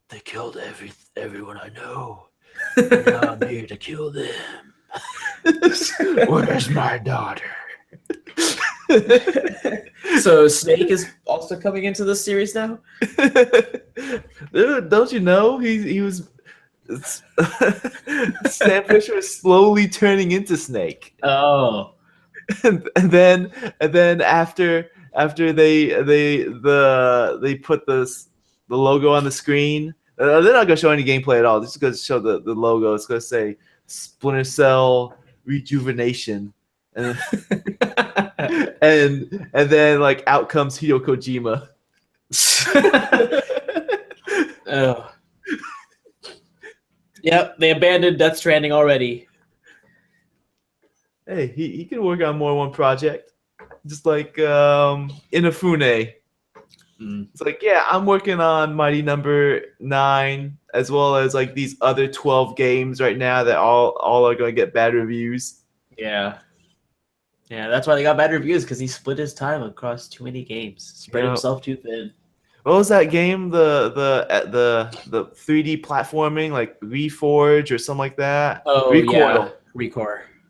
"They killed everyone I know. Now I'm here to kill them. Where's my daughter?" So Snake is also coming into this series now? Dude, don't you know he was Sam Fisher is slowly turning into Snake. Oh. And then after they put the logo on the screen, they're not gonna show any gameplay at all. They're just gonna show the logo. It's gonna say Splinter Cell Rejuvenation, and and then like out comes Hideo Kojima. Oh. Yep, they abandoned Death Stranding already. Hey, he can work on more than one project, just like Inafune. It's like, yeah, I'm working on Mighty Number 9 as well as like these other 12 games right now that all are going to get bad reviews. Yeah, that's why they got bad reviews, because he split his time across too many games, spread himself too thin. What was that game? The 3D platforming, like Reforge or something like that. Oh, Recore.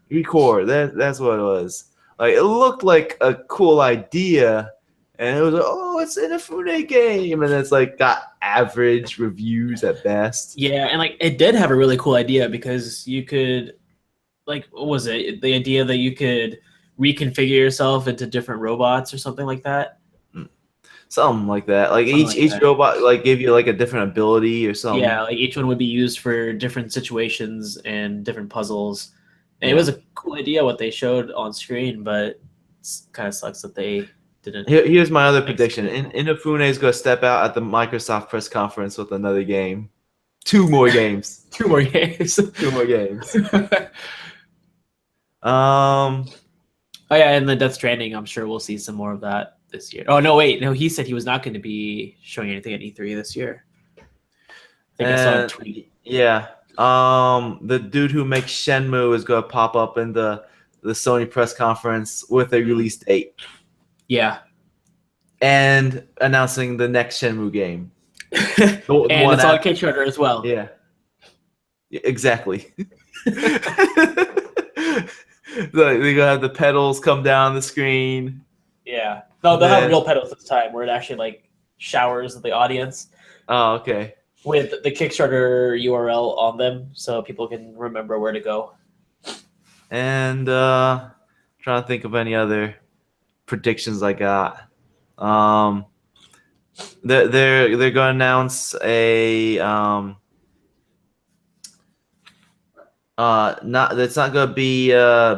Recore. That's what it was. Like, it looked like a cool idea, and it was like, oh, it's an Inafune game, and it's like got average reviews at best. Yeah, and like it did have a really cool idea, because you could, like, what was it? The idea that you could reconfigure yourself into different robots or something like that. Something like that. Like each robot like gave you like a different ability or something. Yeah, like each one would be used for different situations and different puzzles. And it was a cool idea what they showed on screen, but it kind of sucks that they didn't. Here's my other prediction. Inafune is going to step out at the Microsoft press conference with another game. 2 more games. 2 more games. 2 more games. Oh yeah, and the Death Stranding, I'm sure we'll see some more of that this year. Oh no, wait, no, he said he was not going to be showing anything at E3 this year. think I saw a tweet. Yeah. The dude who makes Shenmue is gonna pop up in the Sony press conference with a release date Yeah. and announcing the next Shenmue game. And it's on Kickstarter as well. Yeah. Exactly. They're gonna have the pedals come down the screen. Yeah. No, they'll have real pedals this time where it actually like showers the audience. Oh, okay. With the Kickstarter URL on them, so people can remember where to go. And trying to think of any other predictions I got. They're going to announce a it's not going to be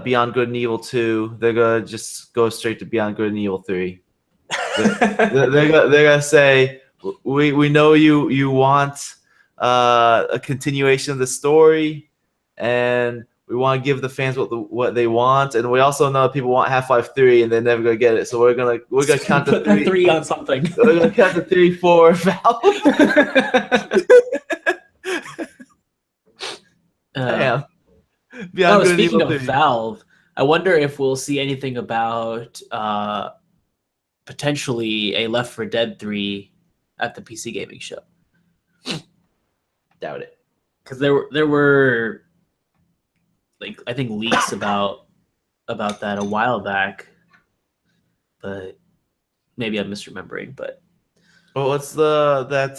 Beyond Good and Evil 2. They're going to just go straight to Beyond Good and Evil 3. They're going to say we know you want a continuation of the story, and we want to give the fans what they want, and we also know people want Half-Life 3, and they're never gonna get it. So we're gonna count the three on something. We're gonna count the 3 for Valve. Damn. Speaking of Valve, I wonder if we'll see anything about potentially a Left 4 Dead 3 at the PC gaming show. Doubt it, because there were like I think leaks about that a while back, but maybe I'm misremembering. But what's that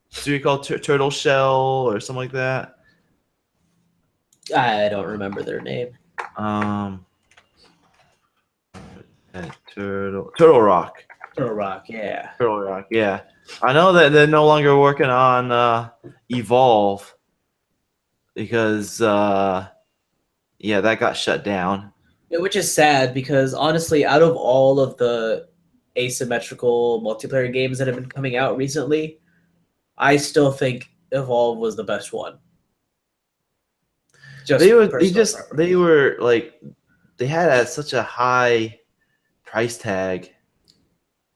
series called Turtle Shell or something like that? I don't remember their name. Turtle Rock. Turtle Rock, yeah. Turtle Rock, yeah. I know that they're no longer working on Evolve because that got shut down. Yeah, which is sad because honestly, out of all of the asymmetrical multiplayer games that have been coming out recently, I still think Evolve was the best one. They had such a high price tag.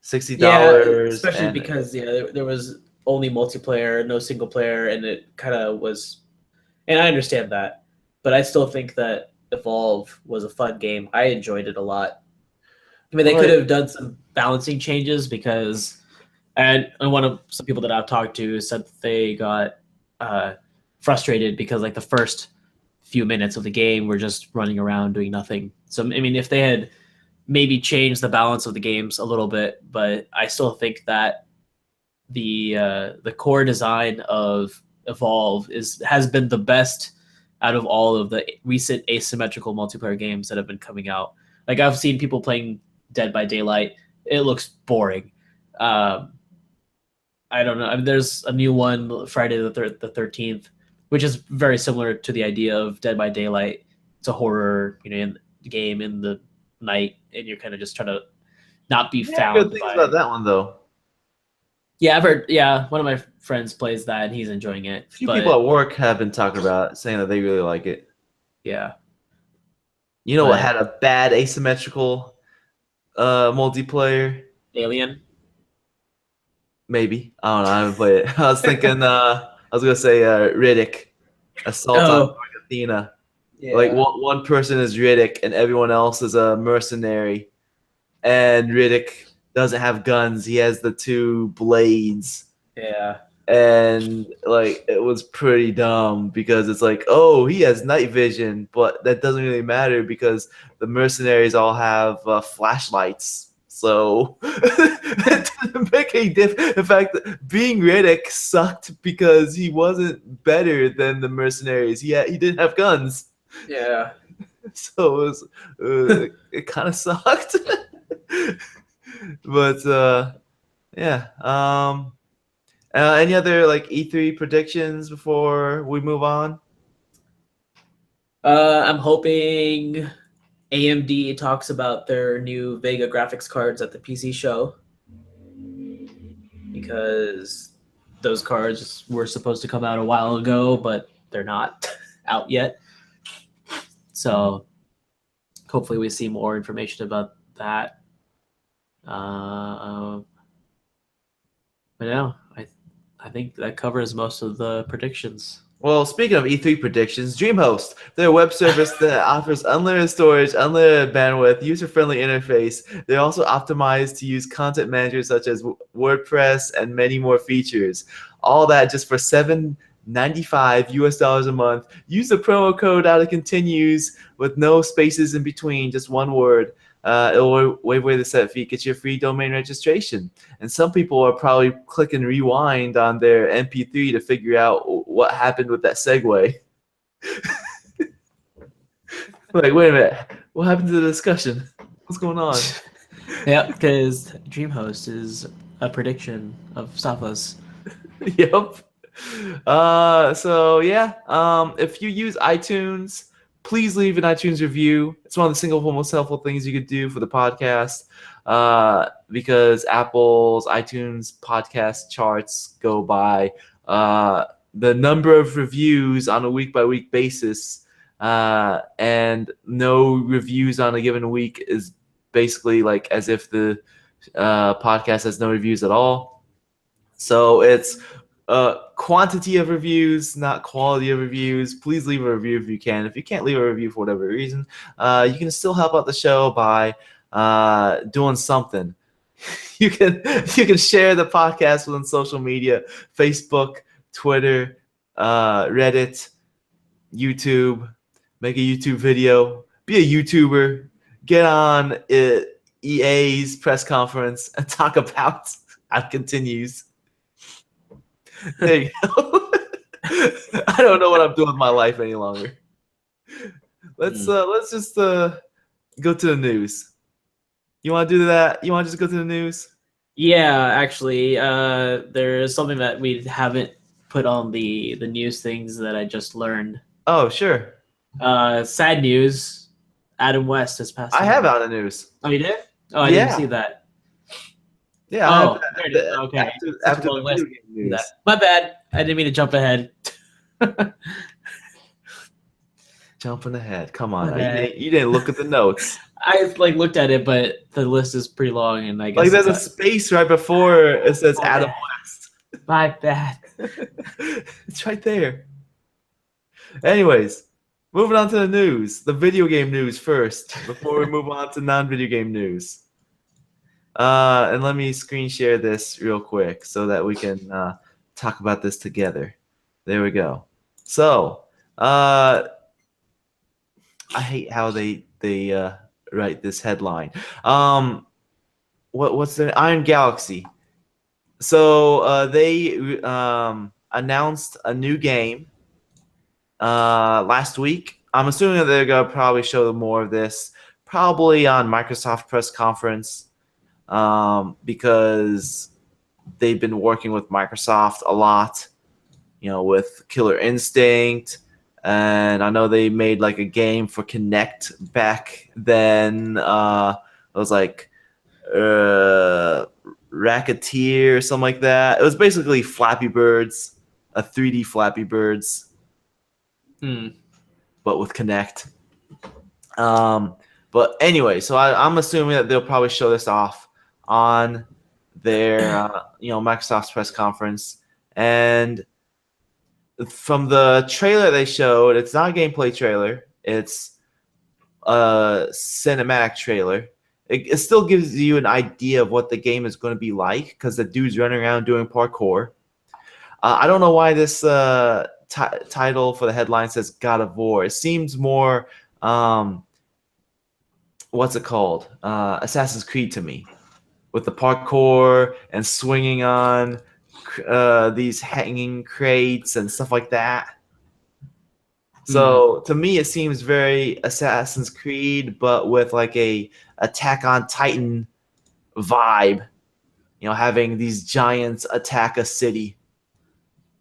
$60, yeah, especially because there was only multiplayer, no single player, and it kind of was. And I understand that, but I still think that Evolve was a fun game. I enjoyed it a lot. I mean, they could have done some balancing changes because, and some people that I've talked to said that they got frustrated because like the first few minutes of the game were just running around doing nothing. So I mean, if they had maybe change the balance of the games a little bit, but I still think that the core design of Evolve has been the best out of all of the recent asymmetrical multiplayer games that have been coming out. Like I've seen people playing Dead by Daylight. It looks boring. I don't know. I mean, there's a new one, Friday the 13th, which is very similar to the idea of Dead by Daylight. It's a horror, game in the night, and you're kind of just trying to not be found. Good things about that one though. Yeah, I've heard. Yeah, one of my friends plays that, and he's enjoying it. A few people at work have been talking about it, saying that they really like it. Yeah. You know what had a bad asymmetrical multiplayer? Alien. Maybe, I don't know. I haven't played it. I was thinking. I was gonna say Riddick, Assault on Athena. Yeah. Like one person is Riddick and everyone else is a mercenary, and Riddick doesn't have guns. He has the 2 blades. Yeah. And like it was pretty dumb because it's like, oh, he has night vision, but that doesn't really matter because the mercenaries all have flashlights. So it doesn't make any difference. In fact, being Riddick sucked because he wasn't better than the mercenaries. He didn't have guns. Yeah. So it kind of sucked. But yeah. Any other like E3 predictions before we move on? I'm hoping AMD talks about their new Vega graphics cards at the PC show, because those cards were supposed to come out a while ago, but they're not out yet. So hopefully we see more information about that. But no, I think that covers most of the predictions. Well, speaking of E3 predictions, DreamHost, their web service that offers unlimited storage, unlimited bandwidth, user-friendly interface. They're also optimized to use content managers such as WordPress and many more features. All that just for $7.95 a month. Use the promo code out of continues with no spaces in between, just one word. It'll waive away the set fee, get you a free domain registration. And some people are probably clicking rewind on their MP3 to figure out what happened with that segue. Like, wait a minute, what happened to the discussion? What's going on? Yeah, because DreamHost is a prediction of Safas. Yep. So yeah, if you use iTunes, please leave an iTunes review. It's one of the single most helpful things you could do for the podcast, because Apple's iTunes podcast charts go by the number of reviews on a week-by-week basis, and no reviews on a given week is basically like as if the podcast has no reviews at all. So it's quantity of reviews, not quality of reviews. Please leave a review if you can. If you can't leave a review for whatever reason, you can still help out the show by doing something. You can share the podcast on social media: Facebook, Twitter, Reddit, YouTube. Make a YouTube video. Be a YouTuber. Get on EA's press conference and talk about how it continues. There you go. I don't know what I'm doing with my life any longer. Let's just go to the news. You want to do that? You want to just go to the news? Yeah, actually, there is something that we haven't put on the news things that I just learned. Oh, sure. Sad news. Adam West has passed away. I have out the news. Oh, you did? Oh, I didn't see that. Yeah. Oh, there it is. Okay. After the video game news. My bad. I didn't mean to jump ahead. Jumping ahead. Come on. You didn't look at the notes. I looked at it, but the list is pretty long, and I guess there's a space right before it says Adam West. My bad. It's right there. Anyways, moving on to the news. The video game news first, before we move on to non-video game news. And let me screen share this real quick so that we can talk about this together. There we go. So, I hate how they write this headline. What's the Iron Galaxy? So they announced a new game last week. I'm assuming that they're gonna probably show more of this probably on Microsoft press conference, because they've been working with Microsoft a lot, with Killer Instinct. And I know they made like a game for Kinect back then. It was like Racketeer or something like that. It was basically Flappy Birds, a 3D Flappy Birds, but with Kinect. But anyway, so I'm assuming that they'll probably show this off on their Microsoft's press conference. And from the trailer they showed, it's not a gameplay trailer. It's a cinematic trailer. It still gives you an idea of what the game is going to be like, because the dude's running around doing parkour. I don't know why this title for the headline says God of War. It seems more, what's it called? Assassin's Creed to me, with the parkour and swinging on these hanging crates and stuff like that. So to me, it seems very Assassin's Creed, but with like a Attack on Titan vibe. Having these giants attack a city.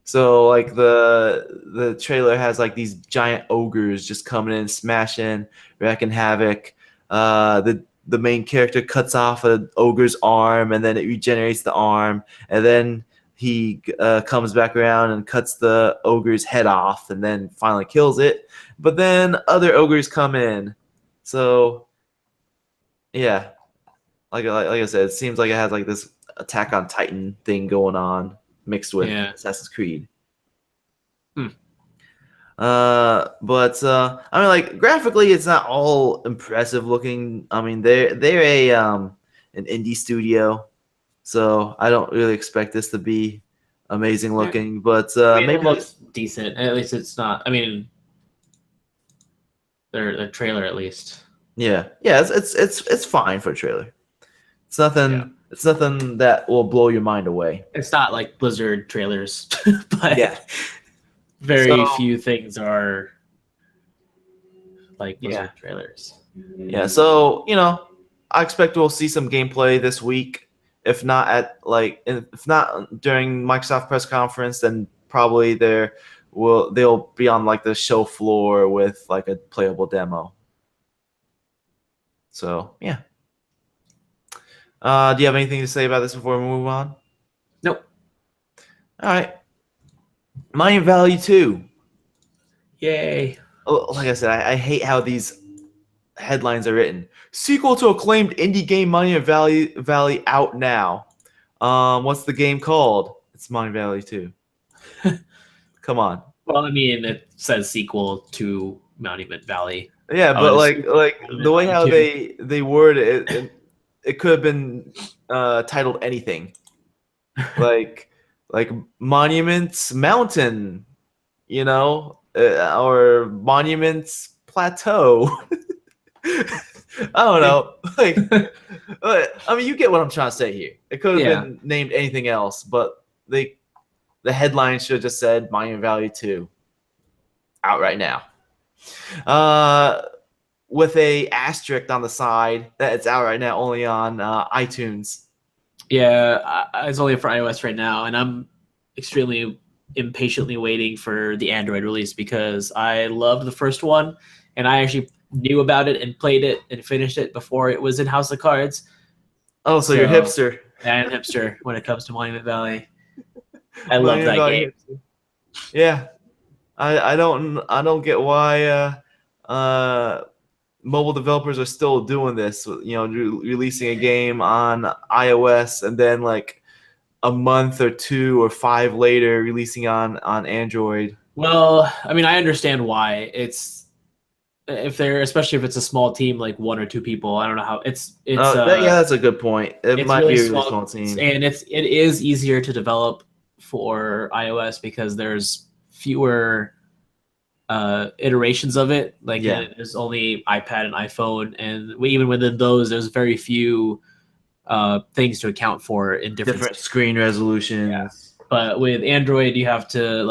So like the trailer has like these giant ogres just coming in, smashing, wrecking havoc. The main character cuts off an ogre's arm, and then it regenerates the arm, and then he comes back around and cuts the ogre's head off, and then finally kills it. But then other ogres come in. So yeah, like I said, it seems like it has like this Attack on Titan thing going on. mixed with Yeah. Assassin's Creed. Hmm. But I mean, like graphically, it's not all impressive looking. I mean, they're a an indie studio, so I don't really expect this to be amazing looking. But I mean, it maybe looks decent. At least it's not. I mean, their trailer at least. yeah, it's fine for a trailer. It's nothing. Yeah. It's nothing that will blow your mind away. It's not like Blizzard trailers, but Yeah. very So- few things are like Blizzard Yeah. trailers. Yeah, so I expect we'll see some gameplay this week. If not if not during Microsoft press conference, then probably they'll be on like the show floor with like a playable demo. So yeah. Do you have anything to say about this before we move on? Nope. All right. Monument Valley 2. Yay. Like I said, I hate how these headlines are written. Sequel to acclaimed indie game Monument Valley out now. What's the game called? It's Monument Valley 2. Come on. Well, I mean, it says sequel to Monument Valley. Yeah, but like Monument the way Valley how 2. they word it could have been titled anything. like Monuments Mountain, or Monuments Plateau. I don't know. I mean, you get what I'm trying to say here. It could have been named anything else, but the headline should have just said Monument Valley 2 out right now. With a asterisk on the side that it's out right now only on iTunes. Yeah, it's only for iOS right now, and I'm extremely impatiently waiting for the Android release because I loved the first one, and I actually knew about it and played it and finished it before it was in House of Cards. Oh, so you're hipster. I am hipster when it comes to Monument Valley. I love that game. Yeah, I don't get why mobile developers are still doing this. Releasing a game on iOS and then like a month or 2 or 5 later releasing on Android. Well, I mean, I understand why. Especially if it's a small team, like 1 or 2 people. I don't know how it's. That's a good point. It might be a really small team, and it is easier to develop for iOS because there's fewer iterations of it. Like there's only iPad and iPhone, and even within those, there's very few things to account for in different screen resolutions. Yeah. But with Android, you have to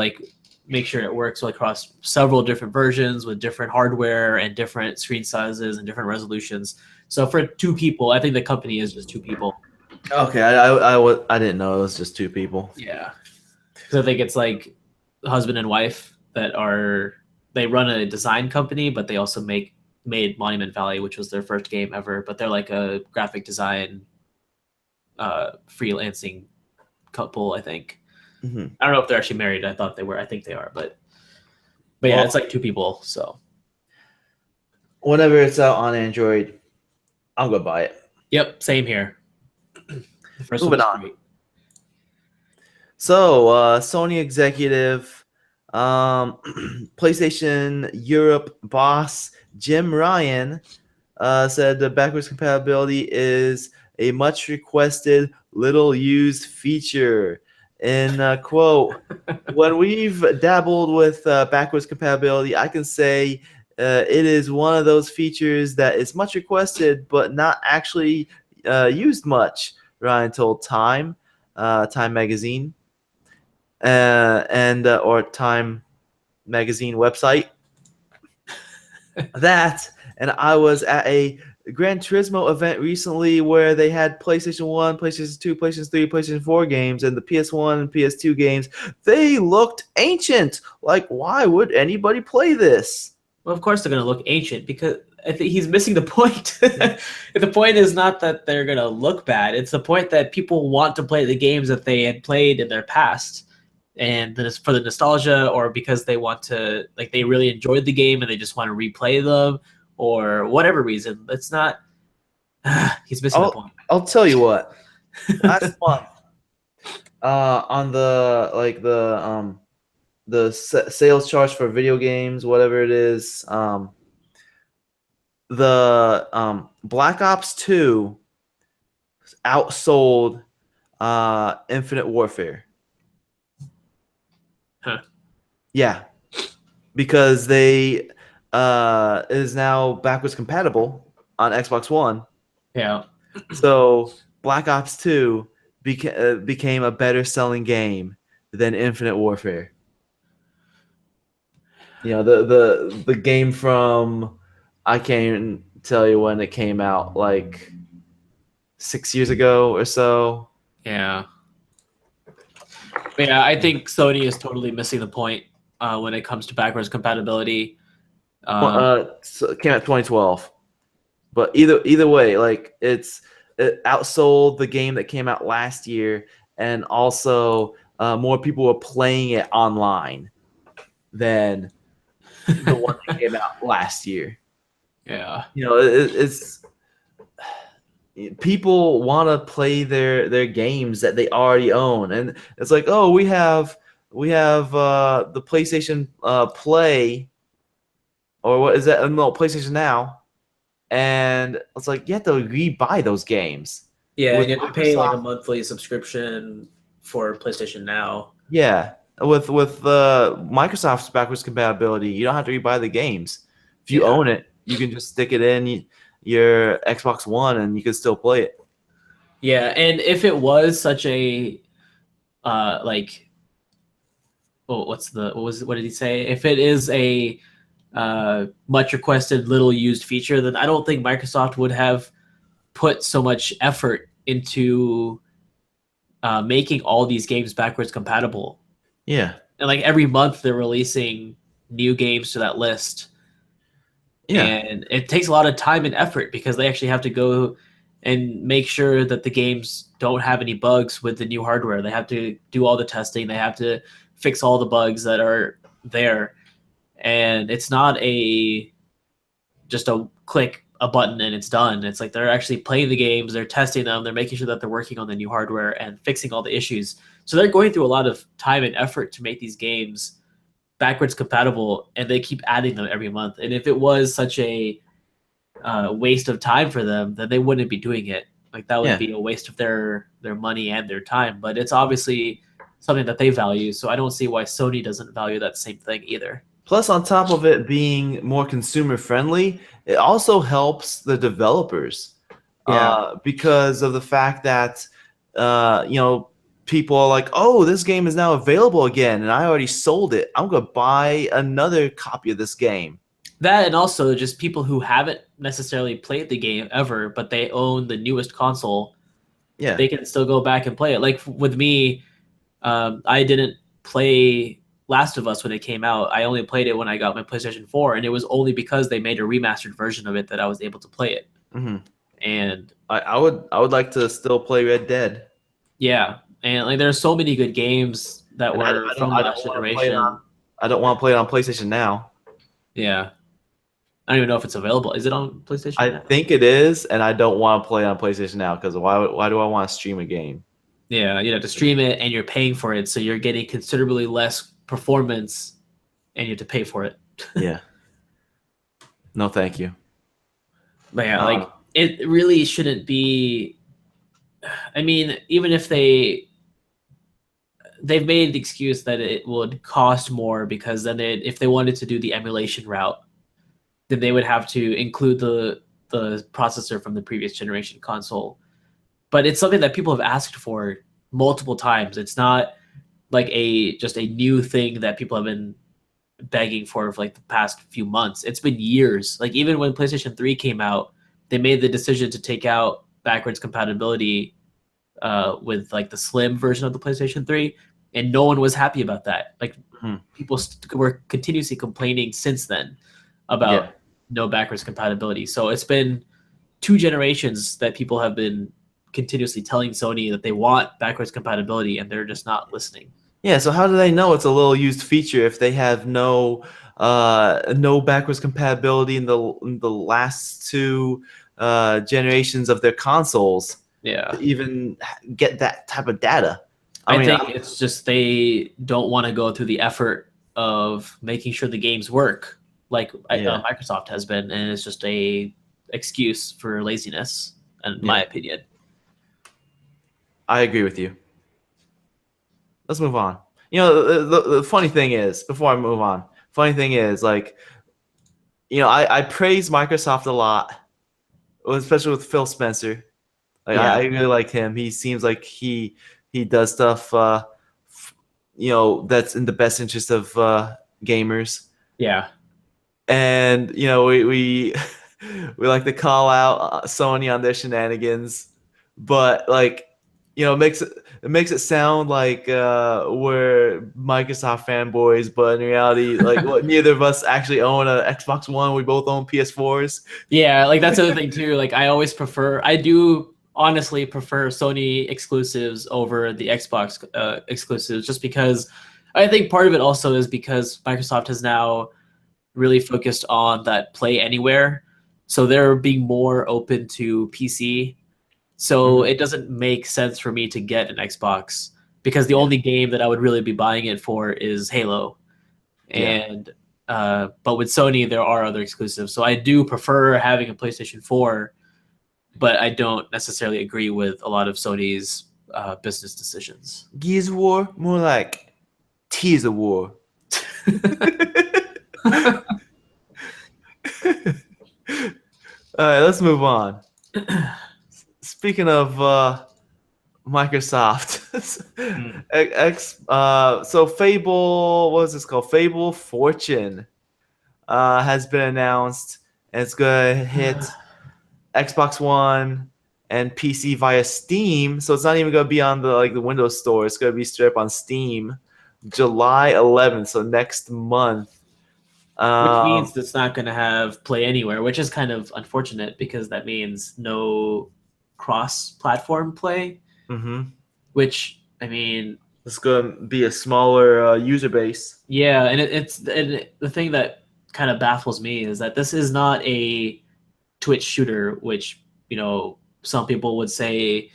make sure it works across several different versions with different hardware and different screen sizes and different resolutions. So for 2 people, I think the company is just 2 people. Okay, I didn't know it was just 2 people. Yeah, because I think it's like husband and wife they run a design company, but they also made Monument Valley, which was their first game ever. But they're like a graphic design freelancing couple, I think. Mm-hmm. I don't know if they're actually married. I thought they were. I think they are, but yeah, it's like 2 people. So whenever it's out on Android, I'll go buy it. Yep, same here. Moving on. Great. So Sony executive, PlayStation Europe boss Jim Ryan said the backwards compatibility is a much requested, little used feature. And quote, when we've dabbled with backwards compatibility, I can say it is one of those features that is much requested, but not actually used much, Ryan told Time Magazine, or Time Magazine website. And I was at a Gran Turismo event recently where they had PlayStation 1, PlayStation 2, PlayStation 3, PlayStation 4 games, and the PS1 and PS2 games. They looked ancient. Like, why would anybody play this? Well, of course they're going to look ancient because I think he's missing the point. The point is not that they're going to look bad. It's the point that people want to play the games that they had played in their past. And then it's for the nostalgia, or because they want to, they really enjoyed the game and they just want to replay them, or whatever reason. It's not. He's missing the point. I'll tell you what. Last month, On the sales charts for video games, whatever it is, the Black Ops 2 outsold Infinite Warfare. Huh. Yeah, because they is now backwards compatible on Xbox One. Yeah. So Black Ops 2 became a better selling game than Infinite Warfare. You know, the game from, I can't tell you when it came out, like 6 years ago or so. Yeah. Yeah, I think Sony is totally missing the point when it comes to backwards compatibility. So it came out 2012. But either way, like it outsold the game that came out last year, and also more people were playing it online than the one that came out last year. Yeah. You know, it's people want to play their games that they already own, and it's like, oh, we have the PlayStation Play, or what is that? No, PlayStation Now, and it's like you have to rebuy those games. Yeah, With and you have to pay like a Microsoft, monthly subscription for PlayStation Now. yeah, with Microsoft's backwards compatibility, you don't have to rebuy the games. If you Yeah. own it, you can just stick it in your Xbox One, and you can still play it. Yeah, and if it was such a like what did he say? If it is a much requested little used feature, then I don't think Microsoft would have put so much effort into making all these games backwards compatible. Yeah, And like every month they're releasing new games to that list. yeah, And it takes a lot of time and effort because they actually have to go and make sure that the games don't have any bugs with the new hardware. They have to do all the testing. They have to fix all the bugs that are there. And it's not just a click a button and it's done. It's like they're actually playing the games, they're testing them, they're making sure that they're working on the new hardware and fixing all the issues. So they're going through a lot of time and effort to make these games backwards compatible, and they keep adding them every month. And if it was such a waste of time for them, then they wouldn't be doing it. Like that would yeah. be a waste of their money and their time. But it's obviously something that they value, so I don't see why Sony doesn't value that same thing either. Plus, on top of it being more consumer friendly, it also helps the developers. Yeah. Because of the fact that people are like, oh, this game is now available again, and I already sold it. I'm gonna buy another copy of this game. That, and also just people who haven't necessarily played the game ever, but they own the newest console, Yeah. they can still go back and play it. Like with me, I didn't play Last of Us when it came out. I only played it when I got my PlayStation 4, and it was only because they made a remastered version of it that I was able to play it. Mm-hmm. And I would like to still play Red Dead. yeah, and like there's so many good games that were from the last generation. I don't want to play it on PlayStation Now. Yeah. I don't even know if it's available. Is it on PlayStation I now? think it is, and I don't want to play it on PlayStation Now because why do I want to stream a game? Yeah, you have to stream it and you're paying for it, so you're getting considerably less performance and you have to pay for it. Yeah. No, thank you. But yeah, like it really shouldn't be. I mean, even if they've made the excuse that it would cost more because then if they wanted to do the emulation route, then they would have to include the processor from the previous generation console. But it's something that people have asked for multiple times. It's not like just a new thing that people have been begging for like the past few months. It's been years. Like even when PlayStation 3 came out, they made the decision to take out backwards compatibility with like the slim version of the PlayStation 3, and no one was happy about that. Like people were continuously complaining since then about no backwards compatibility. So it's been 2 generations that people have been continuously telling Sony that they want backwards compatibility, and they're just not listening. Yeah, so how do they know it's a little used feature if they have no backwards compatibility in the last 2 generations of their consoles? Yeah. To even get that type of data. I think it's just they don't want to go through the effort of making sure the games work like Microsoft has been, and it's just a excuse for laziness, in my opinion. I agree with you. Let's move on. You know, the funny thing is, before I move on, like, you know, I praise Microsoft a lot, especially with Phil Spencer. Like, I really like him. He seems like he does stuff, you know, that's in the best interest of gamers. Yeah. And you know, we we like to call out Sony on their shenanigans, but like, you know, it makes it sound like we're Microsoft fanboys, but in reality, like, neither of us actually own a Xbox One. We both own PS4s. Yeah, like that's the other thing too. Like I do honestly prefer Sony exclusives over the Xbox exclusives, just because I think part of it also is because Microsoft has now really focused on that play anywhere, so they're being more open to PC. So it doesn't make sense for me to get an Xbox, because the only game that I would really be buying it for is Halo. And but with Sony, there are other exclusives. So I do prefer having a PlayStation 4, but I don't necessarily agree with a lot of Sony's business decisions. Gears of War, more like Tears of War. All right, let's move on. Speaking of Microsoft, so Fable, what is this called? Fable Fortune has been announced, and it's gonna hit Xbox One and PC via Steam. So it's not even gonna be on the Windows Store. It's gonna be straight up on Steam, July 11th. So next month. Which means it's not going to have Play Anywhere, which is kind of unfortunate, because that means no cross-platform play. Mm-hmm. Which, I mean, it's going to be a smaller user base. Yeah, and the thing that kind of baffles me is that this is not a Twitch shooter, which, you know, some people would say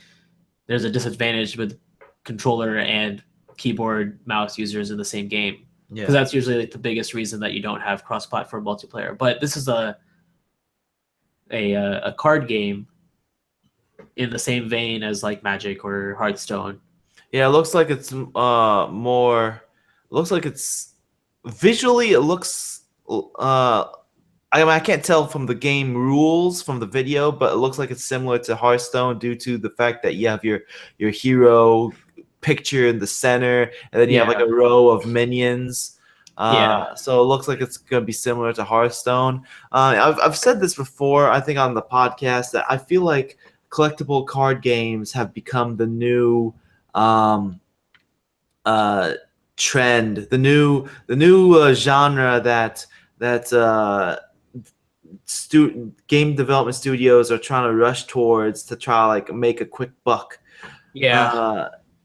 there's a disadvantage with controller and keyboard mouse users in the same game. Because that's usually like the biggest reason that you don't have cross-platform multiplayer. But this is a card game in the same vein as like Magic or Hearthstone. Yeah, it looks like it's more. Looks like it's visually. It looks. I mean, I can't tell from the game rules from the video, but it looks like it's similar to Hearthstone due to the fact that you have your hero picture in the center, and then you have like a row of minions. So it looks like it's gonna be similar to Hearthstone. I've said this before, I think on the podcast, that I feel like collectible card games have become the new trend, the new genre that game development studios are trying to rush towards to try to like make a quick buck.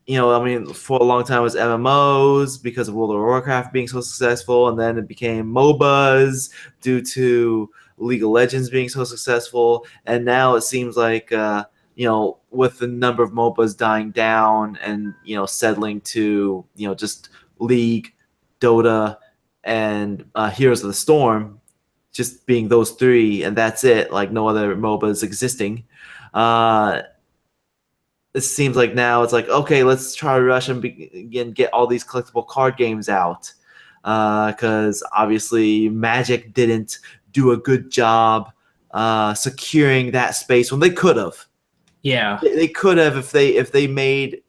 You know, I mean, for a long time it was MMOs because of World of Warcraft being so successful, and then it became MOBAs due to League of Legends being so successful, and now it seems like you know, with the number of MOBAs dying down and, you know, settling to, you know, just League, Dota, and Heroes of the Storm, just being those three, and that's it, like no other MOBAs existing. It seems like now it's like, okay, let's try to rush and get all these collectible card games out, because obviously Magic didn't do a good job securing that space when they could have. Yeah, they could have if they made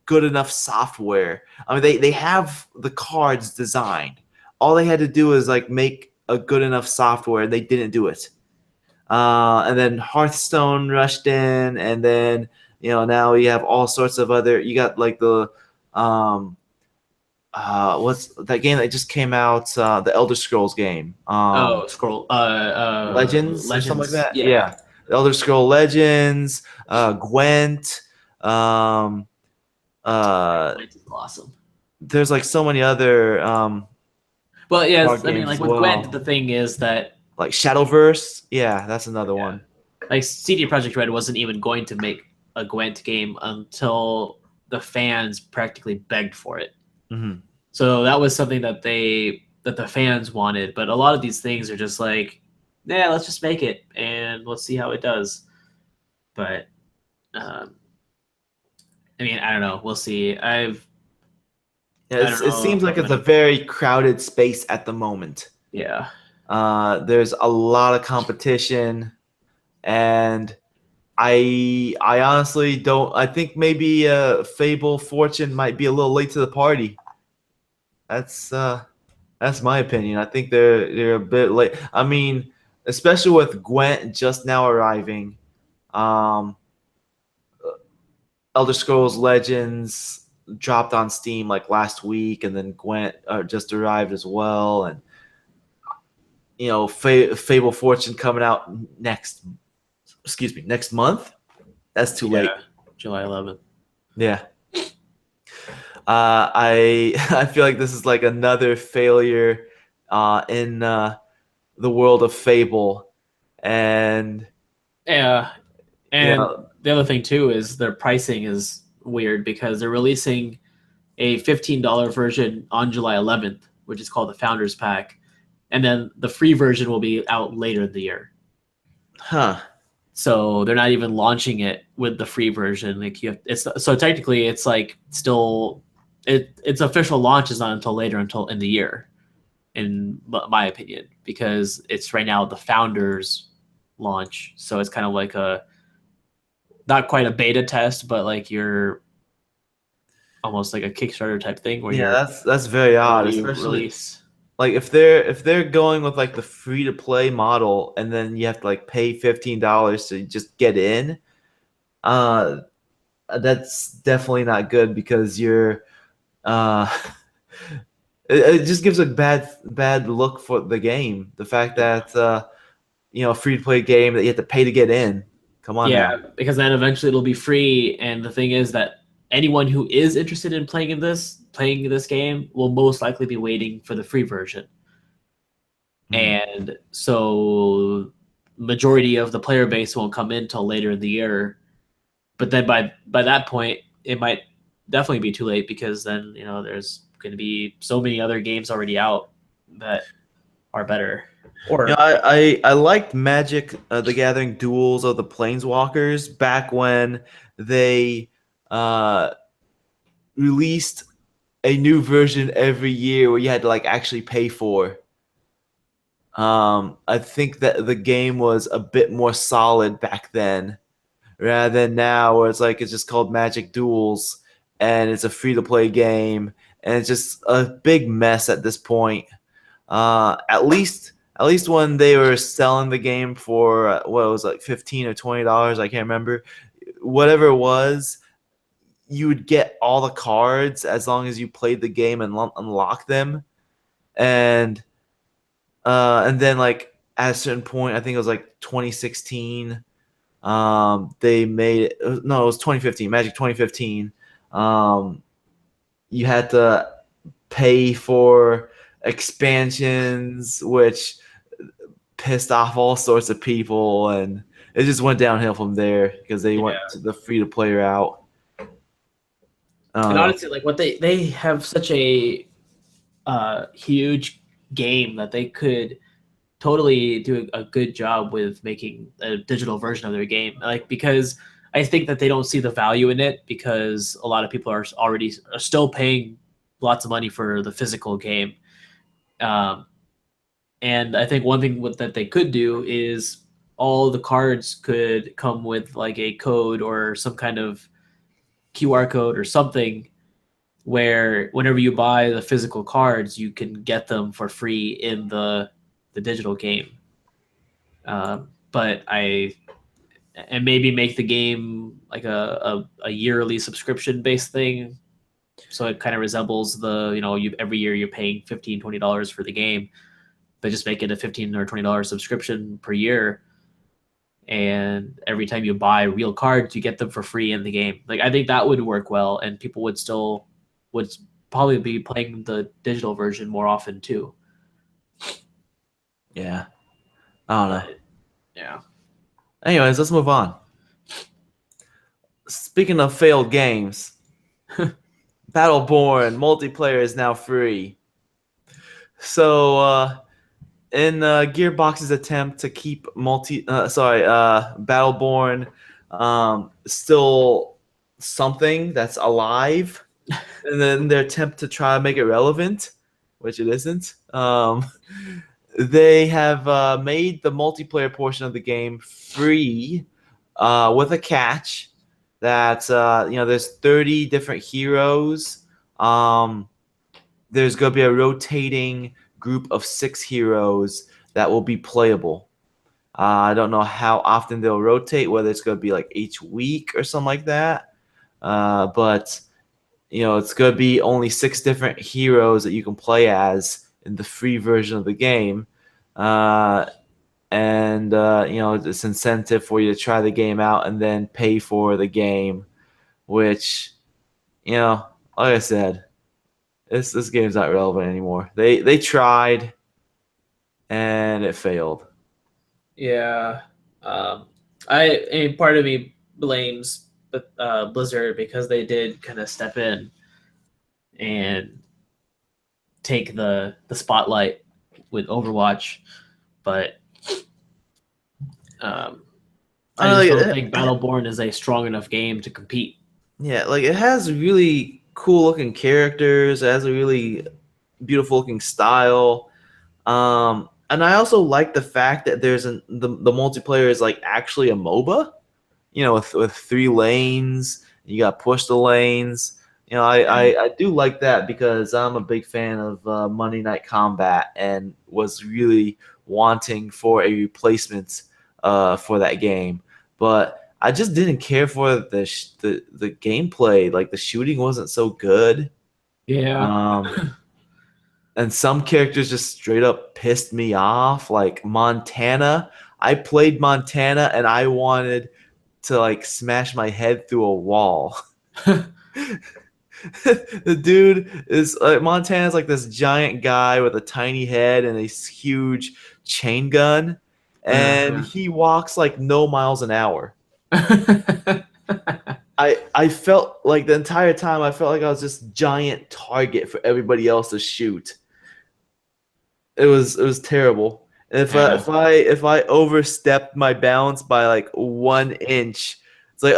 good enough software. I mean, they have the cards designed. All they had to do is like make a good enough software, and they didn't do it. And then Hearthstone rushed in, and then, you know, now you have all sorts of other. You got like the what's that game that just came out? The Elder Scrolls game. Legends or something like that. Yeah. Elder Scroll Legends, Gwent. Gwent is awesome. There's like so many other. Well, yeah, I mean, like with Gwent, the thing is that like Shadowverse. Yeah, that's another one. Like CD Projekt Red wasn't even going to make a Gwent game until the fans practically begged for it. Hmm. So that was something that the fans wanted. But a lot of these things are just like, yeah, let's just make it and let's see how it does. But I mean, I don't know. We'll see. I don't It know seems if like I'm it's a gonna. very crowded space at the moment. Yeah. There's a lot of competition, and I honestly don't. I think maybe Fable Fortune might be a little late to the party. That's my opinion. I think they're a bit late. I mean, especially with Gwent just now arriving. Um, Elder Scrolls Legends dropped on Steam like last week, and then Gwent just arrived as well, and Fable Fortune coming out next month. That's too late. July 11th. Yeah. I I feel like this is like another failure in the world of Fable, and Yeah. And yeah, the other thing too is their pricing is weird because they're releasing a $15 version on July 11th, which is called the Founders Pack, and then the free version will be out later in the year. huh? So they're not even launching it with the free version. Like it's so technically it's like still its official launch is not until later until in the year, in my opinion, because it's right now the Founders launch. So it's kind of like a not quite a beta test, but like you're almost like a Kickstarter type thing where Yeah, you're that's very odd, you especially release. like if they're going with like the free to play model, and then you have to like pay $15 to just get in. Uh, that's definitely not good because you're uh it just gives a bad look for the game. The fact that a free to play game that you have to pay to get in. Come on Yeah, now. because then eventually it'll be free, and the thing is that anyone who is interested in playing this game will most likely be waiting for the free version. And so majority of the player base won't come in till later in the year. But then by that point, it might definitely be too late because then there's going to be so many other games already out that are better. Or I liked Magic the Gathering Duels of the Planeswalkers back when they uh, released a new version every year where you had to like actually pay for. I think that the game was a bit more solid back then rather than now where it's just called Magic Duels and it's a free to play game and it's just a big mess at this point. At least when they were selling the game for what it was like $15 or $20, I can't remember. Whatever it was, you would get all the cards as long as you played the game and unlock them, and then like at a certain point, I think it was like 2016. They made it. No, it was 2015. Magic 2015. You had to pay for expansions, which pissed off all sorts of people, and it just went downhill from there because they went to the free to play route. and honestly, like what they have such a huge game that they could totally do a good job with making a digital version of their game. Like because I think that they don't see the value in it because a lot of people are still paying lots of money for the physical game. Um, and I think one thing that they could do is all the cards could come with like a code or some kind of QR code or something where whenever you buy the physical cards, you can get them for free in the digital game. But and maybe make the game like a yearly subscription based thing, so it kind of resembles the you every year you're paying $15-$20 for the game, but just make it a $15 or $20 subscription per year, and every time you buy real cards you get them for free in the game. Like I think that would work well, and people would probably be playing the digital version more often too. Yeah, I don't know. But, yeah. Anyways, let's move on. Speaking of failed games, Battleborn multiplayer is now free. So in Gearbox's attempt to keep Battleborn still something that's alive, and then their attempt to try to make it relevant, which it isn't. They have made the multiplayer portion of the game free, with a catch that there's 30 different heroes. There's going to be a rotating group of 6 heroes that will be playable. I don't know how often they'll rotate, whether it's going to be like each week or something like that. But it's going to be only 6 different heroes that you can play as in the free version of the game. It's incentive for you to try the game out and then pay for the game, which, like I said, this game's not relevant anymore. They tried, and it failed. Yeah. I mean, part of me blames Blizzard because they did kind of step in and take the spotlight with Overwatch, but I just don't think Battleborn is a strong enough game to compete. Yeah, like it has really cool looking characters. It has a really beautiful looking style. And I also like the fact that the multiplayer is like actually a MOBA, with 3 lanes. You got to push the lanes. I do like that because I'm a big fan of Monday Night Combat and was really wanting for a replacement for that game. But I just didn't care for the gameplay. Like the shooting wasn't so good. Yeah. And some characters just straight up pissed me off. Like Montana. I played Montana and I wanted to like smash my head through a wall. The dude is Montana's like this giant guy with a tiny head and a huge chain gun, and he walks like no miles an hour. I felt like the entire time I felt like I was this giant target for everybody else to shoot. It was terrible. And if I overstepped my bounds by like 1 inch, it's like,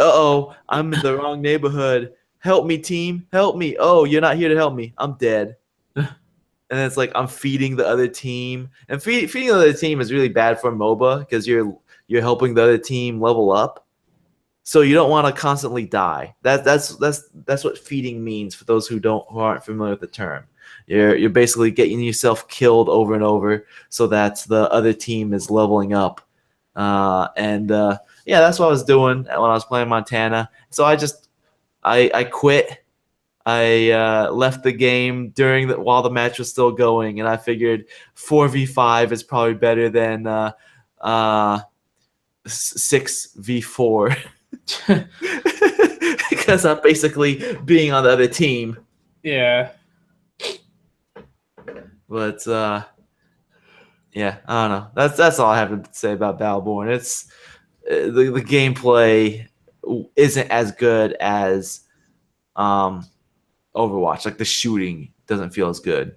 I'm in the wrong neighborhood. Help me, team. Help me. Oh, you're not here to help me. I'm dead. And it's like I'm feeding the other team. And feeding the other team is really bad for MOBA because you're helping the other team level up. So you don't want to constantly die. That's what feeding means for those who aren't familiar with the term. You're basically getting yourself killed over and over so that the other team is leveling up. Yeah, that's what I was doing when I was playing Montana. So I quit. I left the game while the match was still going, and I figured 4v5 is probably better than 6v4 because I'm basically being on the other team. Yeah. But yeah, I don't know. That's all I have to say about Battleborn. It's the gameplay isn't as good as Overwatch. Like the shooting doesn't feel as good.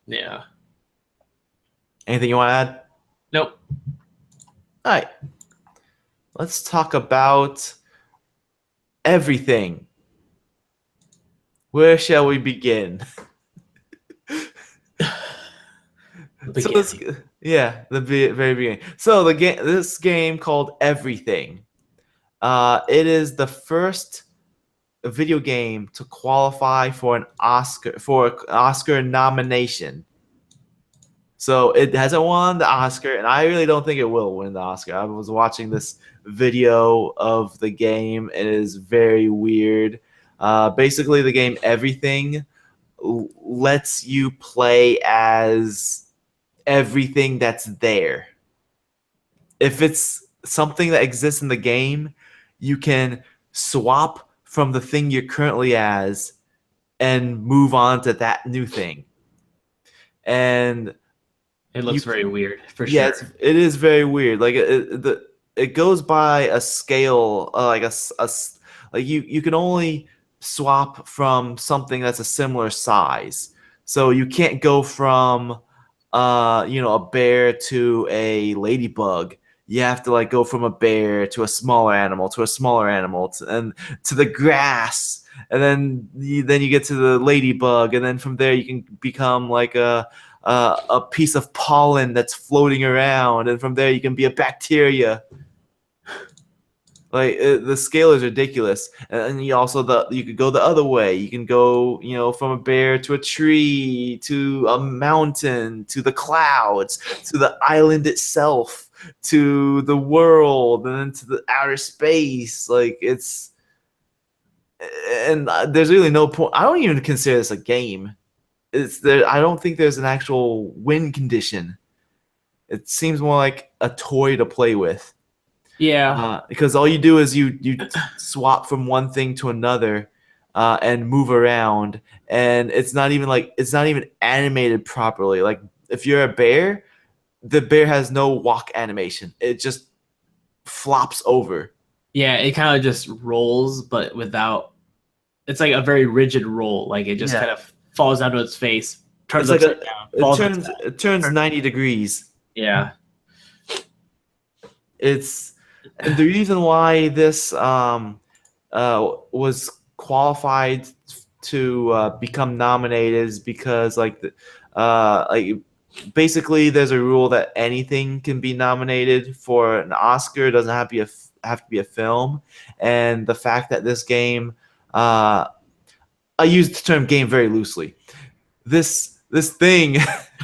Yeah. Anything you want to add? Nope. All right. Let's talk about everything. Where shall we begin? The very beginning. So this game called Everything. It is the first video game to qualify for an Oscar nomination. So it hasn't won the Oscar, and I really don't think it will win the Oscar. I was watching this video of the game. It is very weird. Basically, the game Everything lets you play as everything that's there. If it's something that exists in the game, you can swap from the thing you're currently as and move on to that new thing. And it looks very weird for sure. Yeah, it is very weird. Like it goes by a scale, like you can only swap from something that's a similar size. So you can't go from a bear to a ladybug. You have to like go from a bear to a smaller animal to a smaller animal and to the grass, and then you get to the ladybug, and then from there you can become like a piece of pollen that's floating around, and from there you can be a bacteria. Like the scale is ridiculous, and you could go the other way. You can go, from a bear to a tree, to a mountain, to the clouds, to the island itself, to the world, and then to the outer space. Like and there's really no point. I don't even consider this a game. It's there. I don't think there's an actual win condition. It seems more like a toy to play with. Yeah. Because all you do is you swap from one thing to another, and move around, and it's not even animated properly. Like if you're a bear, the bear has no walk animation. It just flops over. Yeah, it kind of just rolls, but without. It's like a very rigid roll. Like it just Yeah. kind of falls down to its face, turns It's like upside down, falls on its back. it turns 90 degrees. Yeah. And the reason why this was qualified to become nominated is because basically there's a rule that anything can be nominated for an Oscar. It doesn't have to be a film, and the fact that this game, I use the term game very loosely. This thing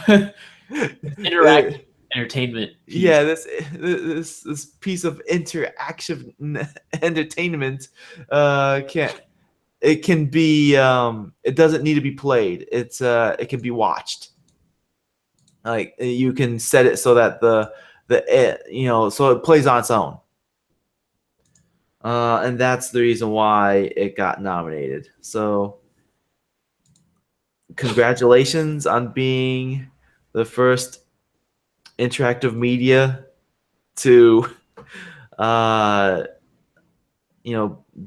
Interactive entertainment piece. Yeah, this piece of interaction entertainment can be it doesn't need to be played. It can be watched. Like you can set it so that so it plays on its own. And that's the reason why it got nominated. So congratulations on being the first interactive media to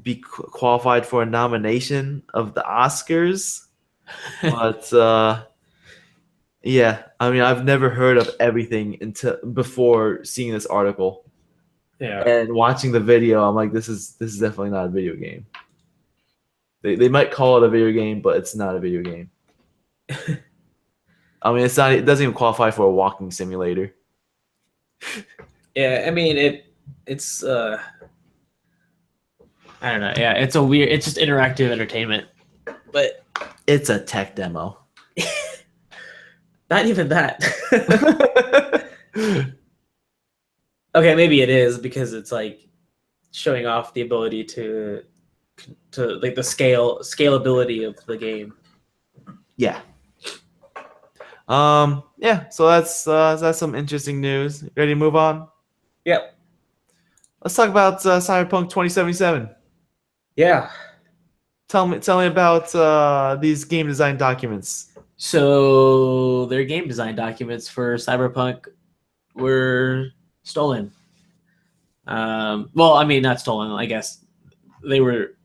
be qualified for a nomination of the Oscars. But yeah, I mean, I've never heard of everything before seeing this article. Yeah. And watching the video, I'm like, this is definitely not a video game. They might call it a video game, but it's not a video game. I mean, it doesn't even qualify for a walking simulator. Yeah, I mean it's I don't know. Yeah, it's just interactive entertainment. But it's a tech demo. Not even that. Okay, maybe it is because it's like showing off the ability to like the scalability of the game. Yeah. Yeah, so that's some interesting news. Ready to move on? Yep. Let's talk about Cyberpunk 2077. Yeah. Tell me about these game design documents. So their game design documents for Cyberpunk were stolen. Well, I mean, not stolen. I guess they were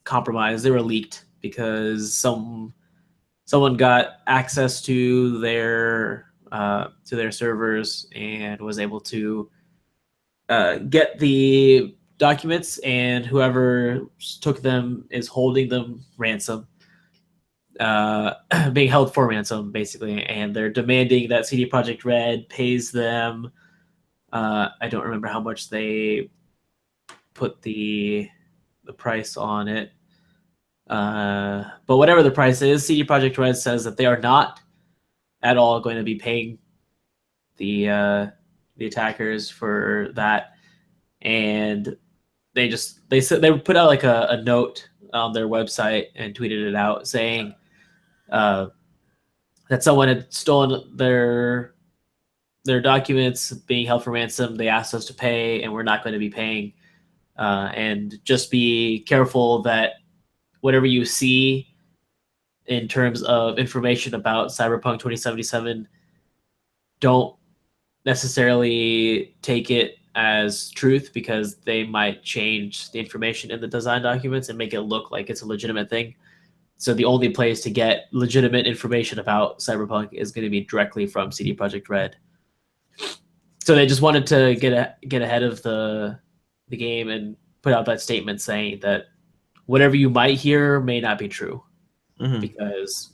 compromised. They were leaked because someone got access to their servers and was able to get the documents, and whoever took them is holding them ransom, being held for ransom, basically, and they're demanding that CD Projekt Red pays them. I don't remember how much they put the price on it. But whatever the price is, CD Projekt Red says that they are not at all going to be paying the attackers for that, and they put out like a note on their website and tweeted it out saying that someone had stolen their documents, being held for ransom. They asked us to pay, and we're not going to be paying. And just be careful that whatever you see in terms of information about Cyberpunk 2077, don't necessarily take it as truth because they might change the information in the design documents and make it look like it's a legitimate thing. So the only place to get legitimate information about Cyberpunk is going to be directly from CD Projekt Red. So they just wanted to get ahead of the game and put out that statement saying that whatever you might hear may not be true, because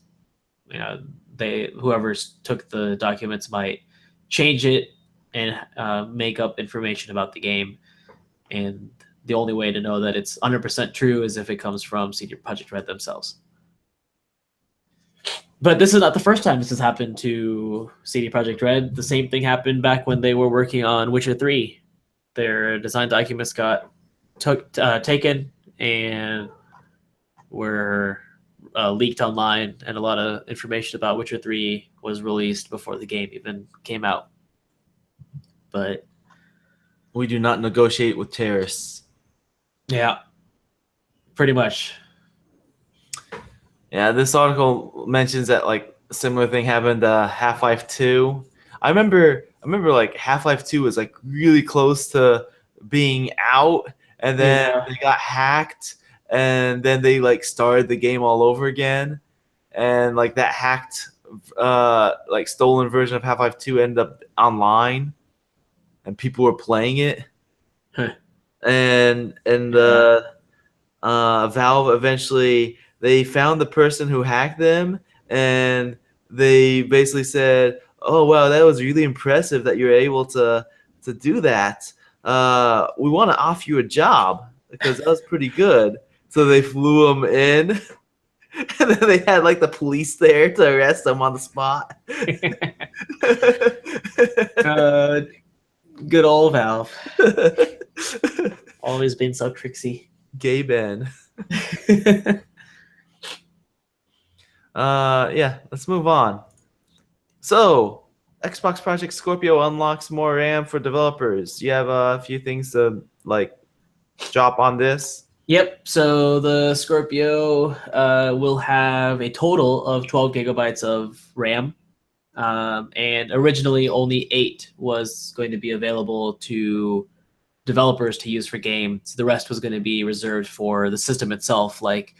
whoever took the documents might change it and make up information about the game, and the only way to know that it's 100% true is if it comes from CD Projekt Red themselves. But this is not the first time this has happened to CD Projekt Red. The same thing happened back when they were working on Witcher 3. Their design documents got taken and were leaked online, and a lot of information about Witcher 3 was released before the game even came out. But we do not negotiate with terrorists. Yeah, pretty much. Yeah, this article mentions that like a similar thing happened to Half-Life 2. I remember like Half-Life 2 was like really close to being out, and then they got hacked, and then they like started the game all over again, and like that hacked like stolen version of Half-Life 2 ended up online, and people were playing it. And Valve eventually they found the person who hacked them, and they basically said, "Oh wow, that was really impressive that you're able to do that. We want to offer you a job because that was pretty good." So they flew him in, and then they had like the police there to arrest him on the spot. Good old Valve. Always been so tricksy. Gay Ben. Yeah, let's move on. So, Xbox Project Scorpio unlocks more RAM for developers. You have a few things to like drop on this. Yep. So the Scorpio will have a total of 12 gigabytes of RAM. And originally only 8 was going to be available to developers to use for games. The rest was going to be reserved for the system itself, like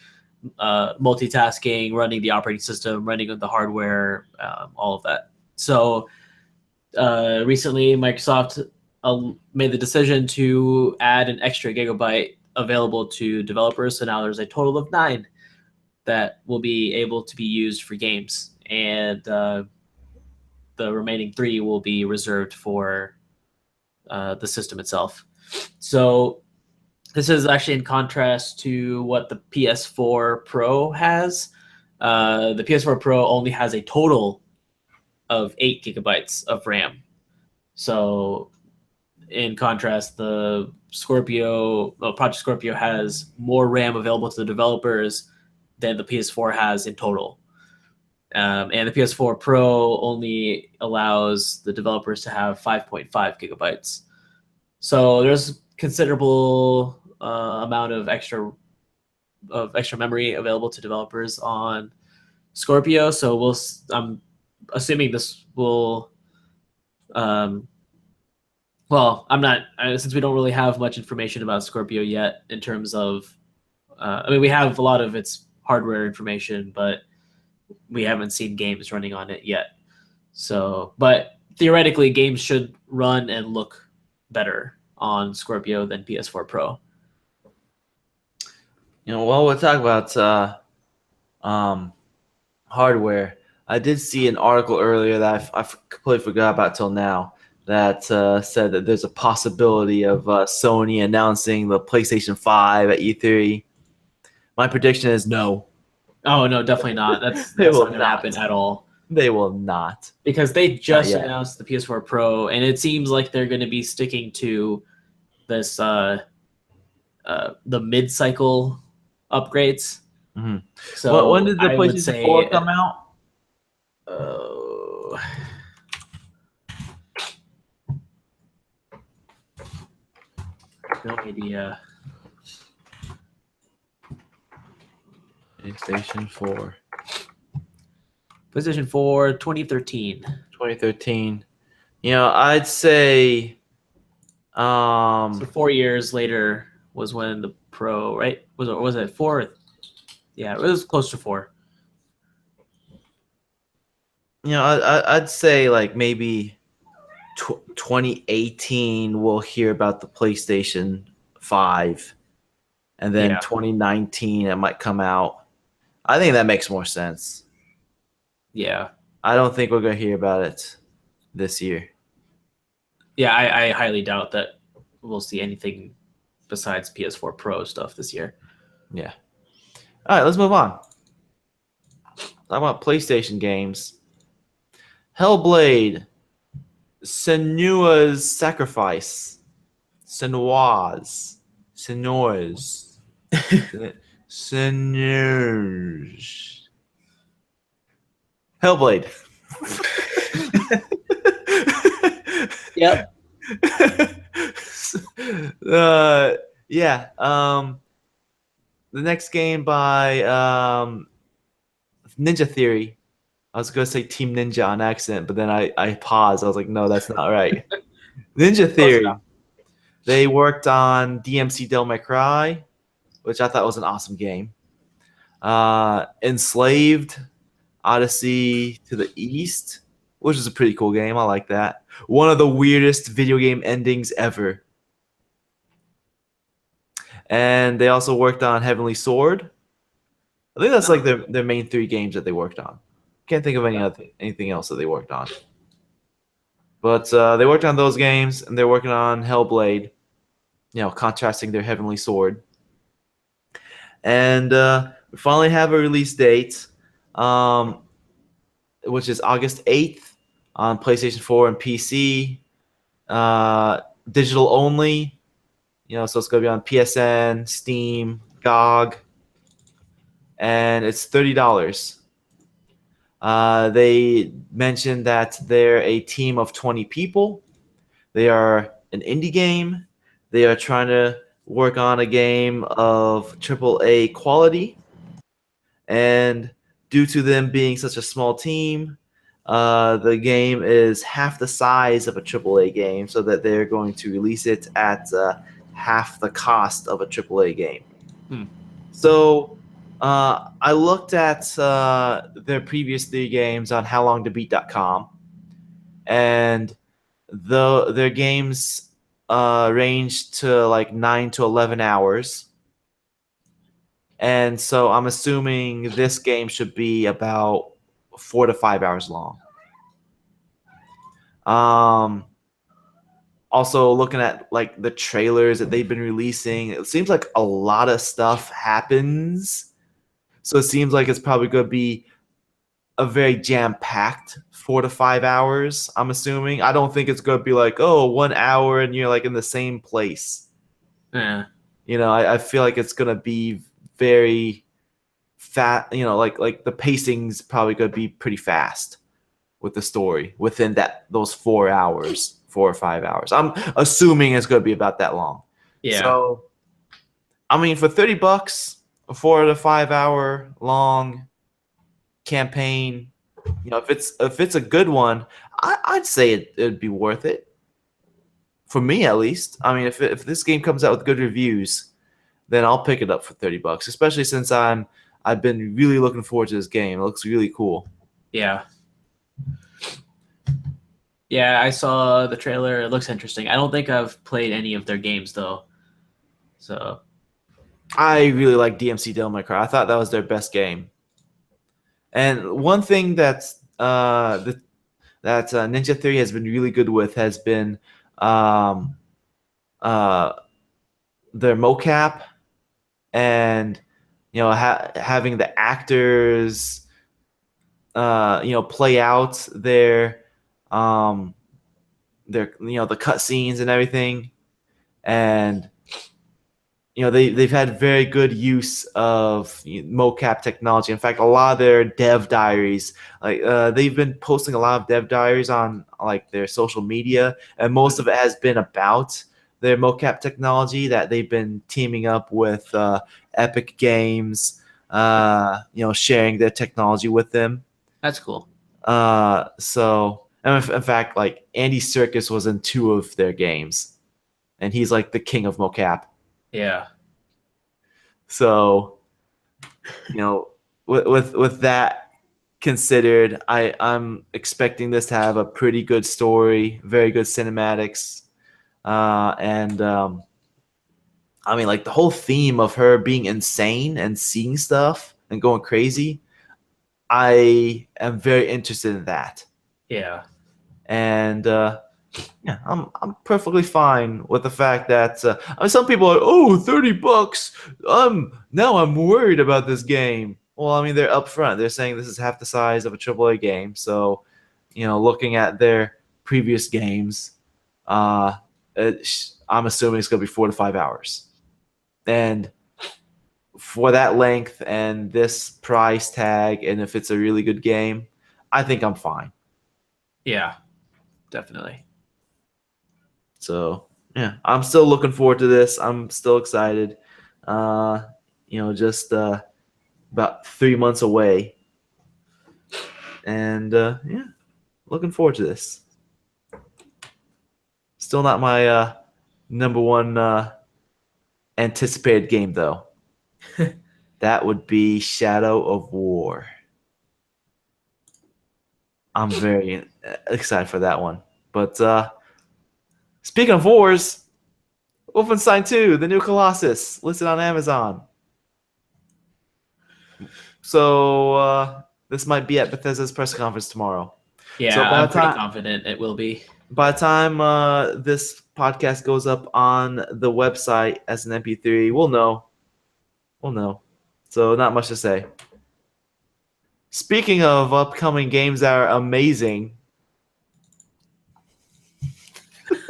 multitasking, running the operating system, running the hardware, all of that. So recently Microsoft made the decision to add an extra gigabyte available to developers. So now there's a total of 9 that will be able to be used for games. And the remaining 3 will be reserved for the system itself. So this is actually in contrast to what the PS4 Pro has. The PS4 Pro only has a total of 8 gigabytes of RAM. So in contrast, the Project Scorpio has more RAM available to the developers than the PS4 has in total. And the PS4 Pro only allows the developers to have 5.5 gigabytes. So there's considerable amount of extra memory available to developers on Scorpio. So I'm assuming this will. Well, I'm not, since we don't really have much information about Scorpio yet in terms of. I mean, we have a lot of its hardware information, but we haven't seen games running on it yet. So, but theoretically, games should run and look better on Scorpio than PS4 Pro. While we're talking about hardware, I did see an article earlier that I completely forgot about till now that said that there's a possibility of Sony announcing the PlayStation 5 at E3. My prediction is no. Oh, no, definitely not. That's not going to happen at all. They will not. Because they just announced the PS4 Pro, and it seems like they're going to be sticking to this the mid-cycle upgrades. Mm-hmm. So when did the PlayStation 4 come out? No idea. PlayStation 4. PlayStation 4, 2013. 2013. I'd say So 4 years later was when the Pro, right? Was it 4? Yeah, it was close to 4. I'd say like maybe 2018 we'll hear about the PlayStation 5, and then Yeah. 2019 it might come out. I think that makes more sense. Yeah. I don't think we're gonna hear about it this year. Yeah, I highly doubt that we'll see anything besides PS4 Pro stuff this year. Yeah. All right, let's move on. Talk about PlayStation games. Hellblade, Senua's Sacrifice, Senua's, Senua's, Senua's, Hellblade. Yep. Yeah. The next game by Ninja Theory. I was gonna say Team Ninja on accident, but then I paused. I was like, no, that's not right. Ninja Theory. They worked on DMC Devil May Cry, which I thought was an awesome game. Enslaved, Odyssey to the East, which is a pretty cool game. I like that. One of the weirdest video game endings ever. And they also worked on Heavenly Sword. I think that's like their main 3 games that they worked on. Can't think of anything else that they worked on. But they worked on those games, and they're working on Hellblade, contrasting their Heavenly Sword. And we finally have a release date, which is August 8th on PlayStation 4 and PC. Digital only, so it's going to be on PSN, Steam, GOG, and it's $30. They mentioned that they're a team of 20 people. They are an indie game. They are trying to work on a game of AAA quality. And due to them being such a small team, the game is half the size of a AAA game, so that they're going to release it at half the cost of a AAA game. So I looked at their previous 3 games on howlongtobeat.com, and their games ranged to like 9 to 11 hours. And so I'm assuming this game should be about 4 to 5 hours long. Also looking at like the trailers that they've been releasing, it seems like a lot of stuff happens. So it seems like it's probably going to be a very jam-packed 4 to 5 hours, I'm assuming. I don't think it's going to be like, 1 hour and you're like in the same place. Yeah. I feel like it's going to be very fat, like the pacing's probably going to be pretty fast with the story within those 4 hours, 4 or 5 hours. I'm assuming it's going to be about that long. Yeah. So, I mean, for $30, a 4 to 5 hour long campaign, if it's a good one, I'd say it'd be worth it. For me, at least. I mean, if this game comes out with good reviews, then I'll pick it up for $30, especially since I've been really looking forward to this game. It looks really cool. Yeah. Yeah, I saw the trailer. It looks interesting. I don't think I've played any of their games though. So I really like DMC Devil May Cry. I thought that was their best game. And one thing that Ninja Theory has been really good with has been their mocap, and having the actors play out their the cutscenes and everything, and they've had very good use of mocap technology. In fact, a lot of their dev diaries, they've been posting a lot of dev diaries on like their social media, and most of it has been about their mocap technology that they've been teaming up with Epic Games, sharing their technology with them. That's cool. So, and in fact, like Andy Serkis was in 2 of their games. and he's like the king of mocap. Yeah. So, with that considered, I'm expecting this to have a pretty good story, very good cinematics, and I mean, like the whole theme of her being insane and seeing stuff and going crazy. I am very interested in that, Yeah. and yeah, I'm perfectly fine with the fact that I mean, some people are $30. Now I'm worried about this game. Well, I mean, they're upfront. They're saying this is half the size of a AAA game. So, looking at their previous games, I'm assuming it's going to be 4 to 5 hours. And for that length and this price tag, and if it's a really good game, I think I'm fine. Yeah. Definitely. So yeah, I'm still looking forward to this. I'm still excited. Just about 3 months away, and yeah, looking forward to this. Still not my number one anticipated game though. That would be Shadow of War. I'm very excited for that one. But speaking of wars, Wolfenstein 2, the new Colossus, listed on Amazon. So this might be at Bethesda's press conference tomorrow. Yeah, So I'm pretty confident it will be. By the time this podcast goes up on the website as an MP3, we'll know. We'll know. So not much to say. Speaking of upcoming games that are amazing,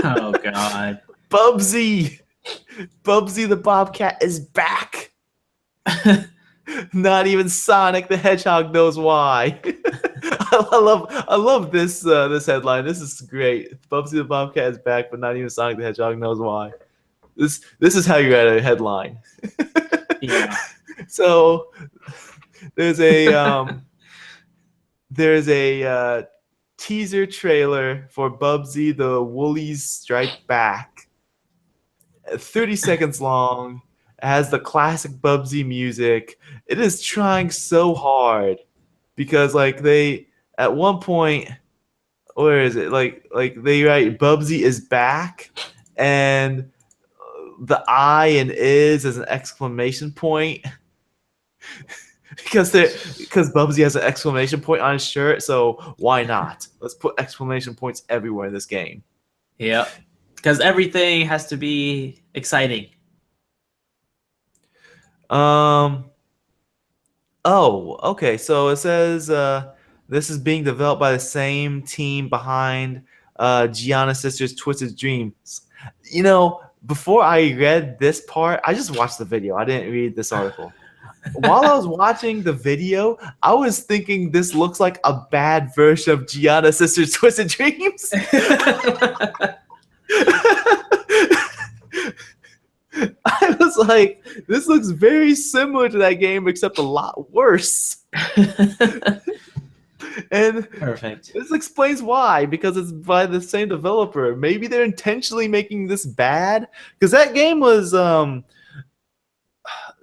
Oh God. Bubsy the Bobcat is back. Not even Sonic the Hedgehog knows why. I love this this headline. This is great. Bubsy the Bobcat is back, but not even Sonic the Hedgehog knows why. This is how you write a headline. Yeah. So there's a teaser trailer for Bubsy the Woolies Strike Back. 30 seconds long. It has the classic Bubsy music. It is trying so hard because like they at one point, where is it? Like they write Bubsy is back, and the I and is as an exclamation point. because Bubsy has an exclamation point on his shirt, so why not? Let's put exclamation points everywhere in this game. Yeah. Because everything has to be exciting. Oh, okay. So it says this is being developed by the same team behind Gianna Sisters Twisted Dreams. Before I read this part, I just watched the video. I didn't read this article. While I was watching the video, I was thinking this looks like a bad version of Gianna Sisters Twisted Dreams. I was like, this looks very similar to that game, except a lot worse. And Perfect. This explains why, because it's by the same developer. Maybe they're intentionally making this bad, because that game was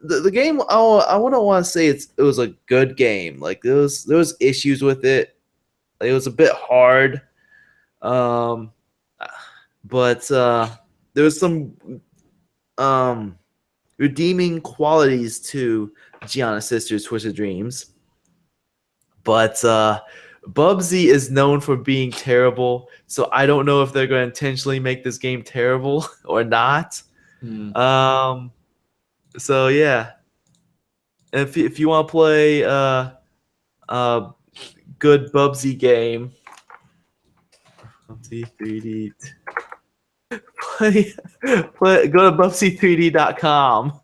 the game. Oh, I wouldn't want to say it was a good game. Like there was issues with it. It was a bit hard, but there was some redeeming qualities to Gianna Sisters Twisted Dreams. But Bubsy is known for being terrible, so I don't know if they're going to intentionally make this game terrible or not. So yeah, if you want to play a good Bubsy game, Bubsy 3D. Go to Bubsy3D.com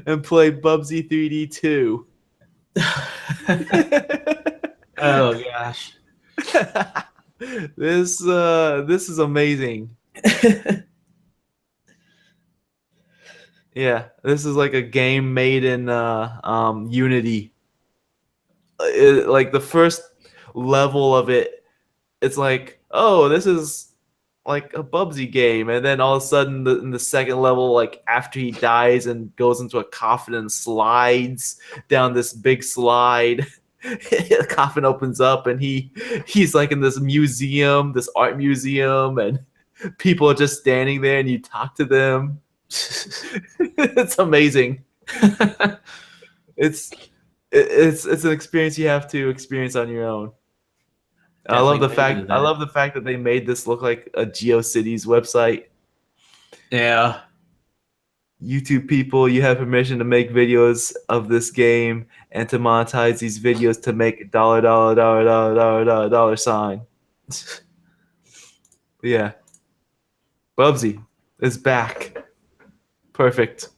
and play Bubsy 3D 2. Oh gosh. This is amazing. Yeah, this is like a game made in Unity. Like the first level of it, it's like, oh, this is like a Bubsy game, and then all of a sudden in the second level, like after he dies and goes into a coffin and slides down this big slide, the coffin opens up and he's like in this museum, this art museum, and people are just standing there and you talk to them. It's amazing. It's it's an experience you have to experience on your own. I love the fact that they made this look like a GeoCities website. Yeah. YouTube people, you have permission to make videos of this game and to monetize these videos to make a dollar sign. Yeah. Bubsy is back. Perfect.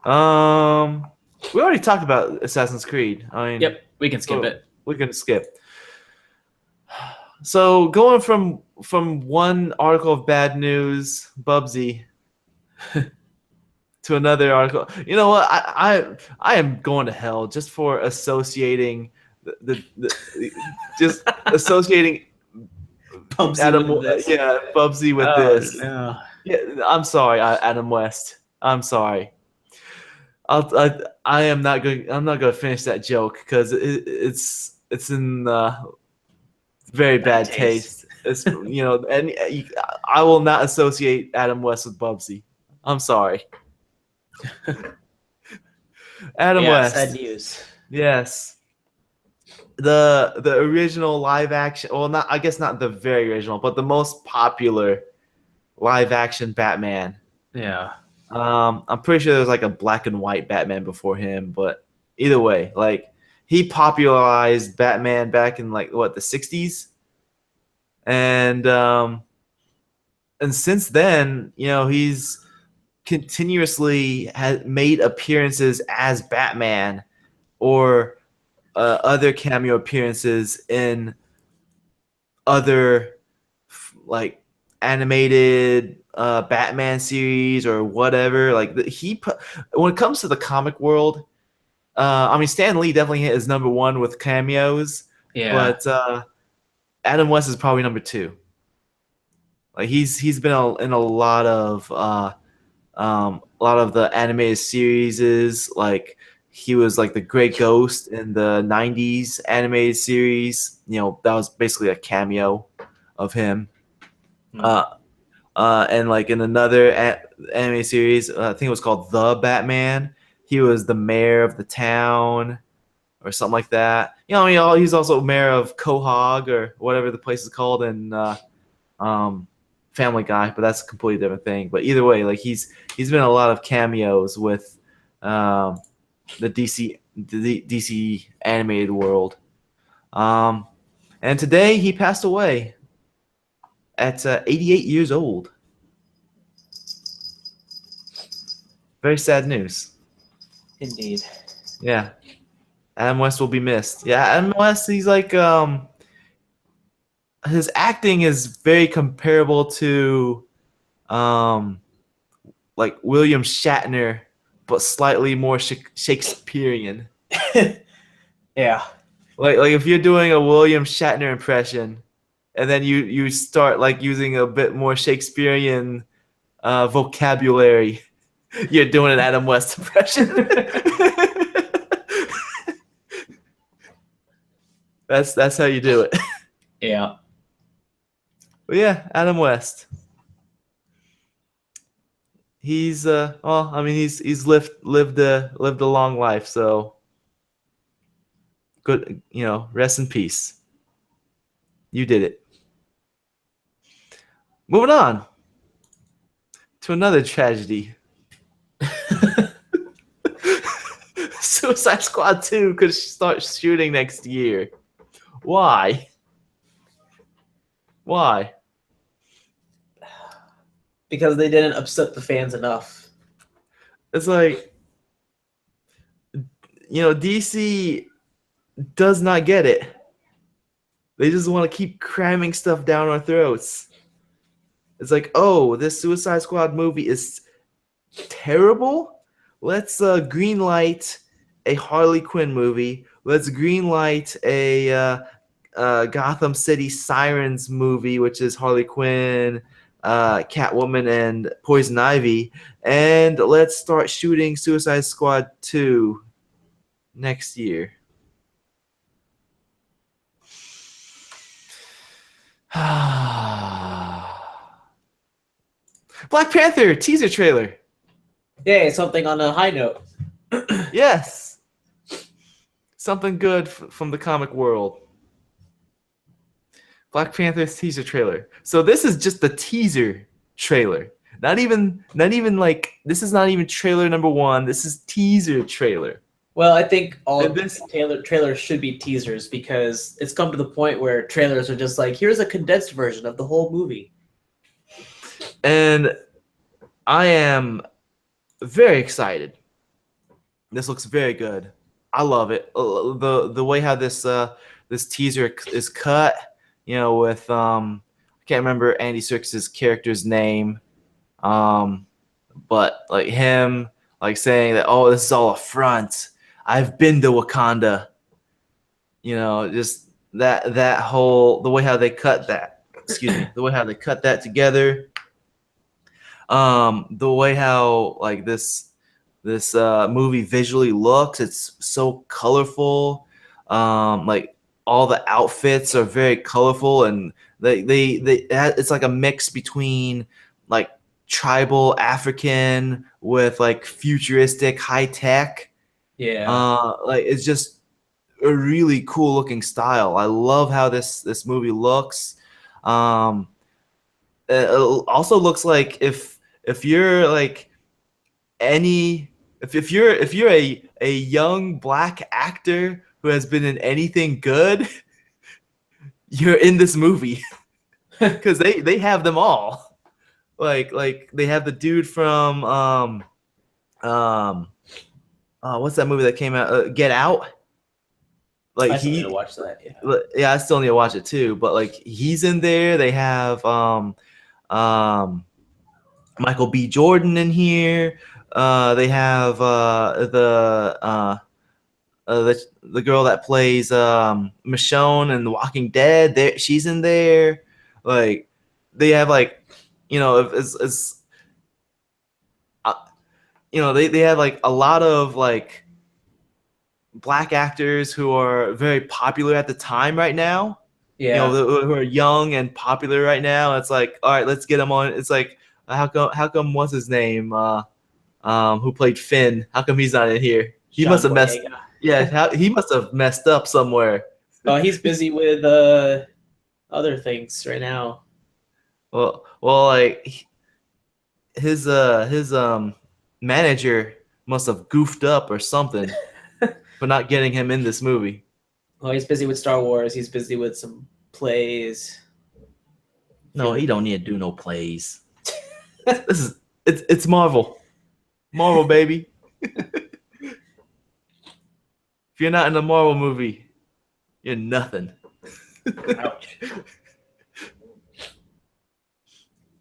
We already talked about Assassin's Creed. I mean, Yep, we can skip it. We can skip. So going from one article of bad news, Bubsy, to another article. You know what? I am going to hell just for associating the just associating Bubsy with this. Bubsy with this. No. Yeah, I'm sorry, Adam West. I'm sorry. I am not going. I'm not going to finish that joke because it's in very bad taste. It's and I will not associate Adam West with Bubsy. I'm sorry. Adam West. Sad news. Yes. The original live action. Well, not, I guess not the very original, but the most popular live action Batman. Yeah. I'm pretty sure there was like a black and white Batman before him, but either way, like he popularized Batman back in like what, the 60s, and since then, he's continuously has made appearances as Batman or other cameo appearances in other like animated Batman series or whatever. Like when it comes to the comic world, I mean Stan Lee definitely is number one with cameos. Yeah. But Adam West is probably number two. Like he's been in a lot of the animated series. Like he was like the Grey Ghost in the '90s animated series. That was basically a cameo of him. And like in another anime series, I think it was called The Batman. He was the mayor of the town, or something like that. He's also mayor of Quahog or whatever the place is called in Family Guy, but that's a completely different thing. But either way, like he's been in a lot of cameos with the DC animated world. And today he passed away at 88 years old. Very sad news. Indeed. Yeah. Adam West will be missed. Yeah, Adam West, he's like his acting is very comparable to like William Shatner, but slightly more Shakespearean. Yeah. Like if you're doing a William Shatner impression, and then you start like using a bit more Shakespearean vocabulary, you're doing an Adam West impression. That's how you do it. Yeah. But yeah, Adam West. He's he's lived a long life, so good, rest in peace. You did it. Moving on to another tragedy. Suicide Squad 2 could start shooting next year. Why? Why? Because they didn't upset the fans enough. It's like, DC does not get it. They just want to keep cramming stuff down our throats. It's like, oh, this Suicide Squad movie is terrible. Let's greenlight a Harley Quinn movie. Let's greenlight a Gotham City Sirens movie, which is Harley Quinn, Catwoman, and Poison Ivy. And let's start shooting Suicide Squad 2 next year. Black Panther teaser trailer. Yay, something on a high note. Yes. Something good from the comic world. Black Panther's teaser trailer. So this is just the teaser trailer. Not even like this is not even trailer number 1. This is teaser trailer. Well, I think all And this- trailers should be teasers because it's come to the point where trailers are just like, here's a condensed version of the whole movie. And I am very excited. This looks very good. I love it. The way how this teaser is cut, with I can't remember Andy Serkis's character's name, but like him like saying that, oh, this is all a front. I've been to Wakanda. Just that whole the way how they cut that. Excuse me. The way how they cut that together. The way how like this movie visually looks, it's so colorful. Like all the outfits are very colorful, and it's like a mix between like tribal African with like futuristic high tech. Yeah. Like it's just a really cool looking style. I love how this movie looks. It also looks like if you're like if you're a young black actor who has been in anything good, you're in this movie because they have them all. Like they have the dude from what's that movie that came out? Get Out. Like I still need to watch that. Yeah, I still need to watch it too. But like he's in there. They have Michael B. Jordan in here. They have the girl that plays Michonne in The Walking Dead. There, she's in there. Like they have like, they have like a lot of like black actors who are very popular at the time right now. Yeah. Who are young and popular right now. It's like, all right, let's get them on. It's like, how come what's his name? Who played Finn? How come he's not in here? He John must have messed. Boyega. Yeah, he must have messed up somewhere. Oh, he's busy with other things right now. Well, like his manager must have goofed up or something for not getting him in this movie. Oh, he's busy with Star Wars. He's busy with some plays. No, he don't need to do no plays. It's Marvel. Marvel, baby. If you're not in a Marvel movie, you're nothing. Ouch.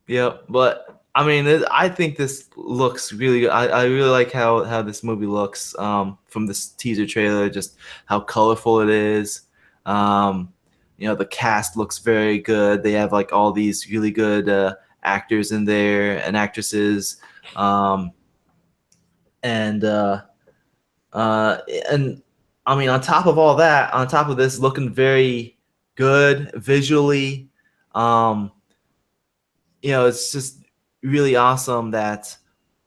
Yeah, but I mean, I think this looks really good. I really like how this movie looks from this teaser trailer, just how colorful it is. The cast looks very good. They have like all these really good actors in there and actresses. And I mean, on top of all that, on top of this looking very good visually, it's just really awesome that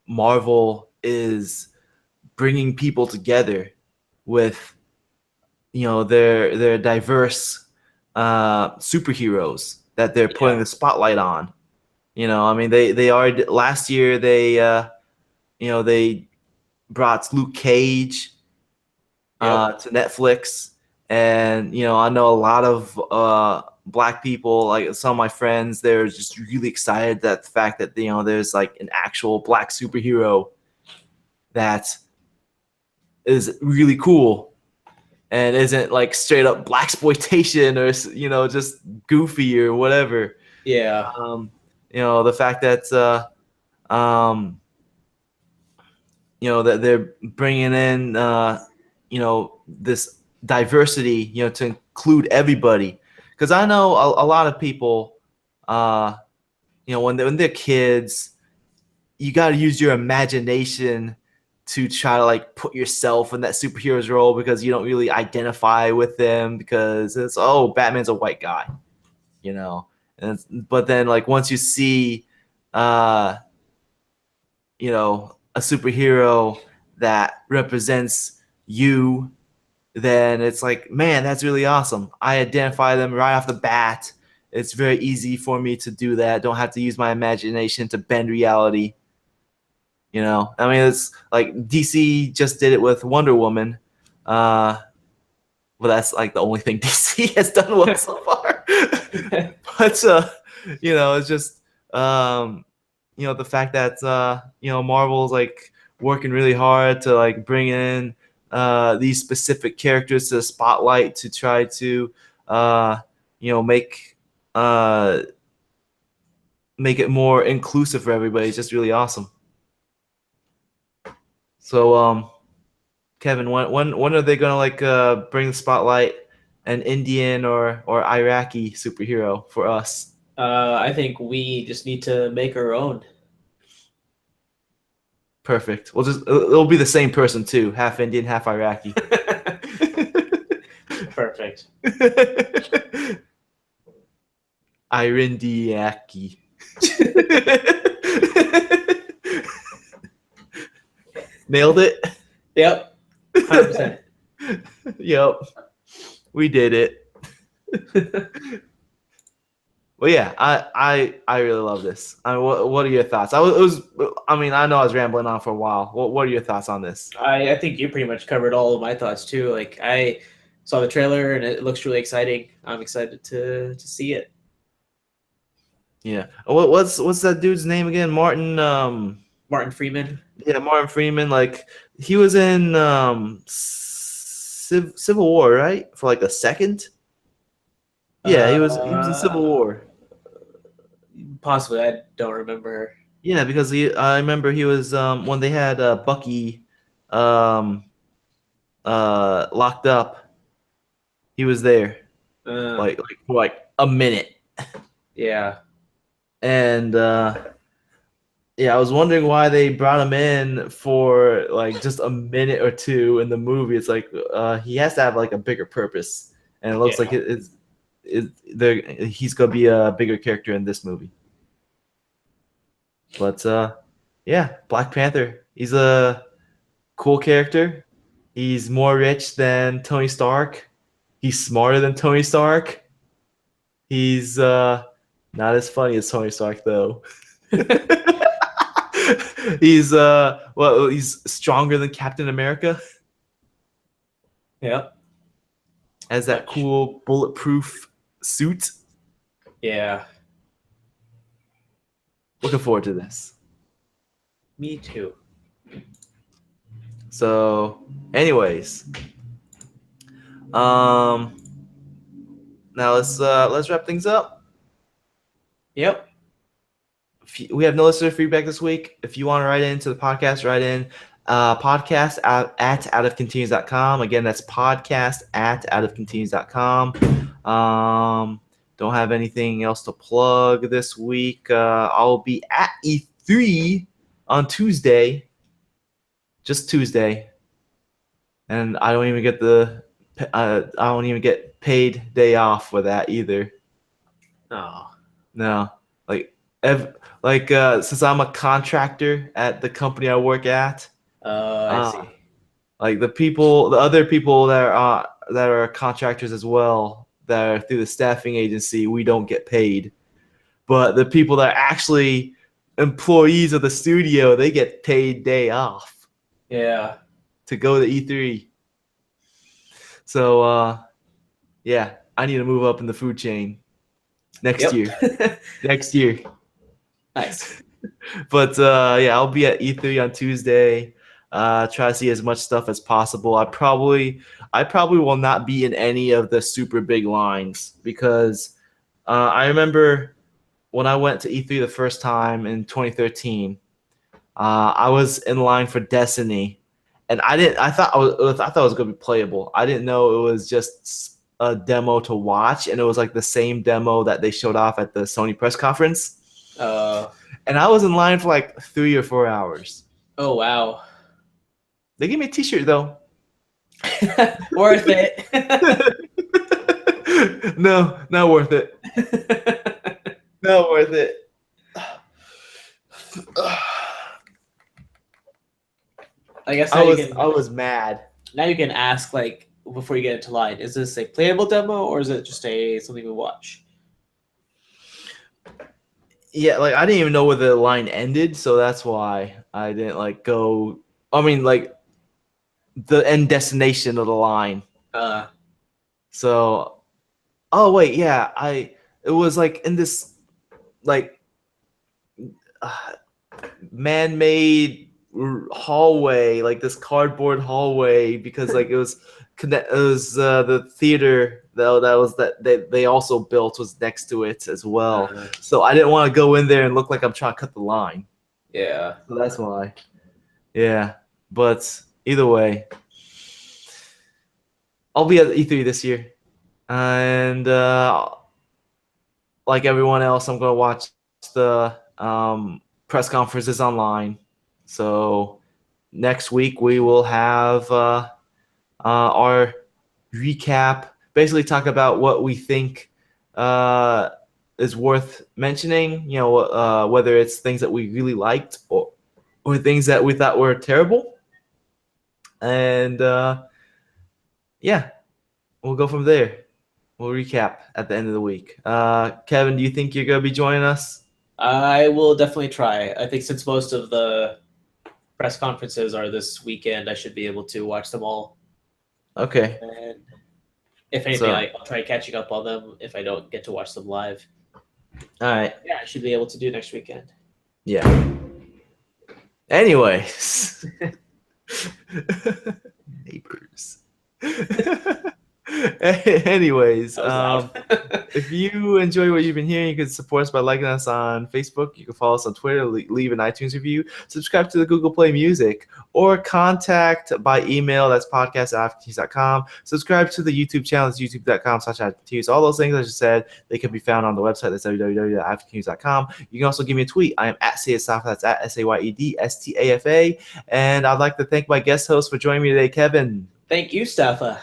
Marvel is bringing people together with, their diverse superheroes that they're putting the spotlight on. I mean, they are last year they brought Luke Cage to Netflix, and I know a lot of black people, like some of my friends, they're just really excited that the fact that there's like an actual black superhero that is really cool and isn't like straight up blaxploitation or just goofy or whatever. Yeah. The fact that that they're bringing in this diversity, to include everybody. Because I know a lot of people, when they're kids, you got to use your imagination to try to like put yourself in that superhero's role because you don't really identify with them because it's Batman's a white guy, but then like once you see a superhero that represents you, then it's like, man, that's really awesome. I identify them right off the bat. It's very easy for me to do that. Don't have to use my imagination to bend reality. I mean, it's like DC just did it with Wonder Woman. Well, that's like the only thing DC has done well so far. But it's just the fact that Marvel's like working really hard to like bring in these specific characters to the spotlight to try to make it more inclusive for everybody. It's just really awesome. So, Kevin, when are they gonna like bring the spotlight an Indian or Iraqi superhero for us? I think we just need to make our own. Perfect. It'll be the same person too, half Indian, half Iraqi. Perfect. Irindiaki. Nailed it. Yep. 100%. Yep. We did it. Well, yeah, I really love this. I mean, what are your thoughts? I know I was rambling on for a while. What are your thoughts on this? I think you pretty much covered all of my thoughts too. Like I saw the trailer and it looks really exciting. I'm excited to see it. Yeah. What's that dude's name again? Martin Freeman. Yeah, Martin Freeman. Like he was in Civil War, right? For like a second. Yeah, he was in Civil War. Possibly, I don't remember. Yeah, because I remember he was when they had Bucky locked up. He was there, like for like a minute. Yeah. And I was wondering why they brought him in for like just a minute or two in the movie. It's like he has to have like a bigger purpose, and it looks like he's gonna be a bigger character in this movie. But Black Panther. He's a cool character. He's more rich than Tony Stark. He's smarter than Tony Stark. He's not as funny as Tony Stark though. He's stronger than Captain America. Yep. Has that cool bulletproof suit. Yeah. Looking forward to this. Me too. So, anyways, now let's wrap things up. Yep. We have no listener feedback this week. If you want to write into the podcast, write in podcast at outofcontinues.com. Again, that's podcast at outofcontinues.com. Don't have anything else to plug this week. I'll be at E3 on Tuesday. Just Tuesday. And I don't even get paid day off for that either. Oh. No. Since I'm a contractor at the company I work at. I see. Like the other people that are contractors as well, that are through the staffing agency, we don't get paid. But the people that are actually employees of the studio, they get paid day off. Yeah. To go to E3. So I need to move up in the food chain next year. Next year. Nice. But I'll be at E3 on Tuesday. Try to see as much stuff as possible. I probably will not be in any of the super big lines because I remember when I went to E3 the first time in 2013. I was in line for Destiny, and I thought it was going to be playable. I didn't know it was just a demo to watch, and it was like the same demo that they showed off at the Sony press conference. And I was in line for like 3 or 4 hours. Oh wow. They gave me a T-shirt though. Worth it. No, not worth it. Not worth it. I guess I was mad. now you can ask like before you get into line, is this a playable demo or is it just something we watch? Yeah, like I didn't even know where the line ended, so that's why I didn't like go. I mean, like the end destination of the line. So, oh wait, yeah, it was like in this like man-made hallway, like this cardboard hallway, because like it was the theater that they also built was next to it as well. So I didn't want to go in there and look like I'm trying to cut the line. Yeah. So that's why. Yeah, but either way, I'll be at E3 this year, and like everyone else, I'm gonna watch the press conferences online. So next week we will have our recap, basically talk about what we think is worth mentioning. You know, whether it's things that we really liked or things that we thought were terrible, and yeah, we'll go from there. We'll recap at the end of the week. Kevin, do you think you're gonna be joining us? I will definitely try. I think since most of the press conferences are this weekend, I should be able to watch them all. Okay. And if anything, I'll try catching up on them if I don't get to watch them live. All right. Yeah, I should be able to do next weekend. Yeah. Anyways. Neighbors. Anyways, if you enjoy what you've been hearing, you can support us by liking us on Facebook. You can follow us on Twitter, leave an iTunes review, subscribe to the Google Play Music, or contact by email. That's podcast@AfterNews.com. Subscribe to the YouTube channel. It's youtube.com/AfterNews. All those things I just said, they can be found on the website. That's www.afternews.com. You can also give me a tweet. I am at SayedStafa. That's at SayedStafa. And I'd like to thank my guest host for joining me today, Kevin. Thank you, Stafa.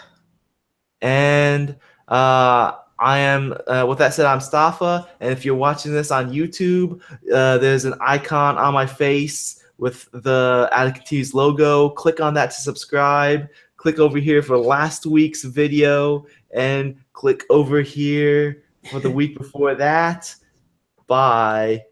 And I am, with that said, I'm Stafa. And if you're watching this on YouTube, there's an icon on my face with the Attica Tees logo. Click on that to subscribe. Click over here for last week's video. And click over here for the week before that. Bye.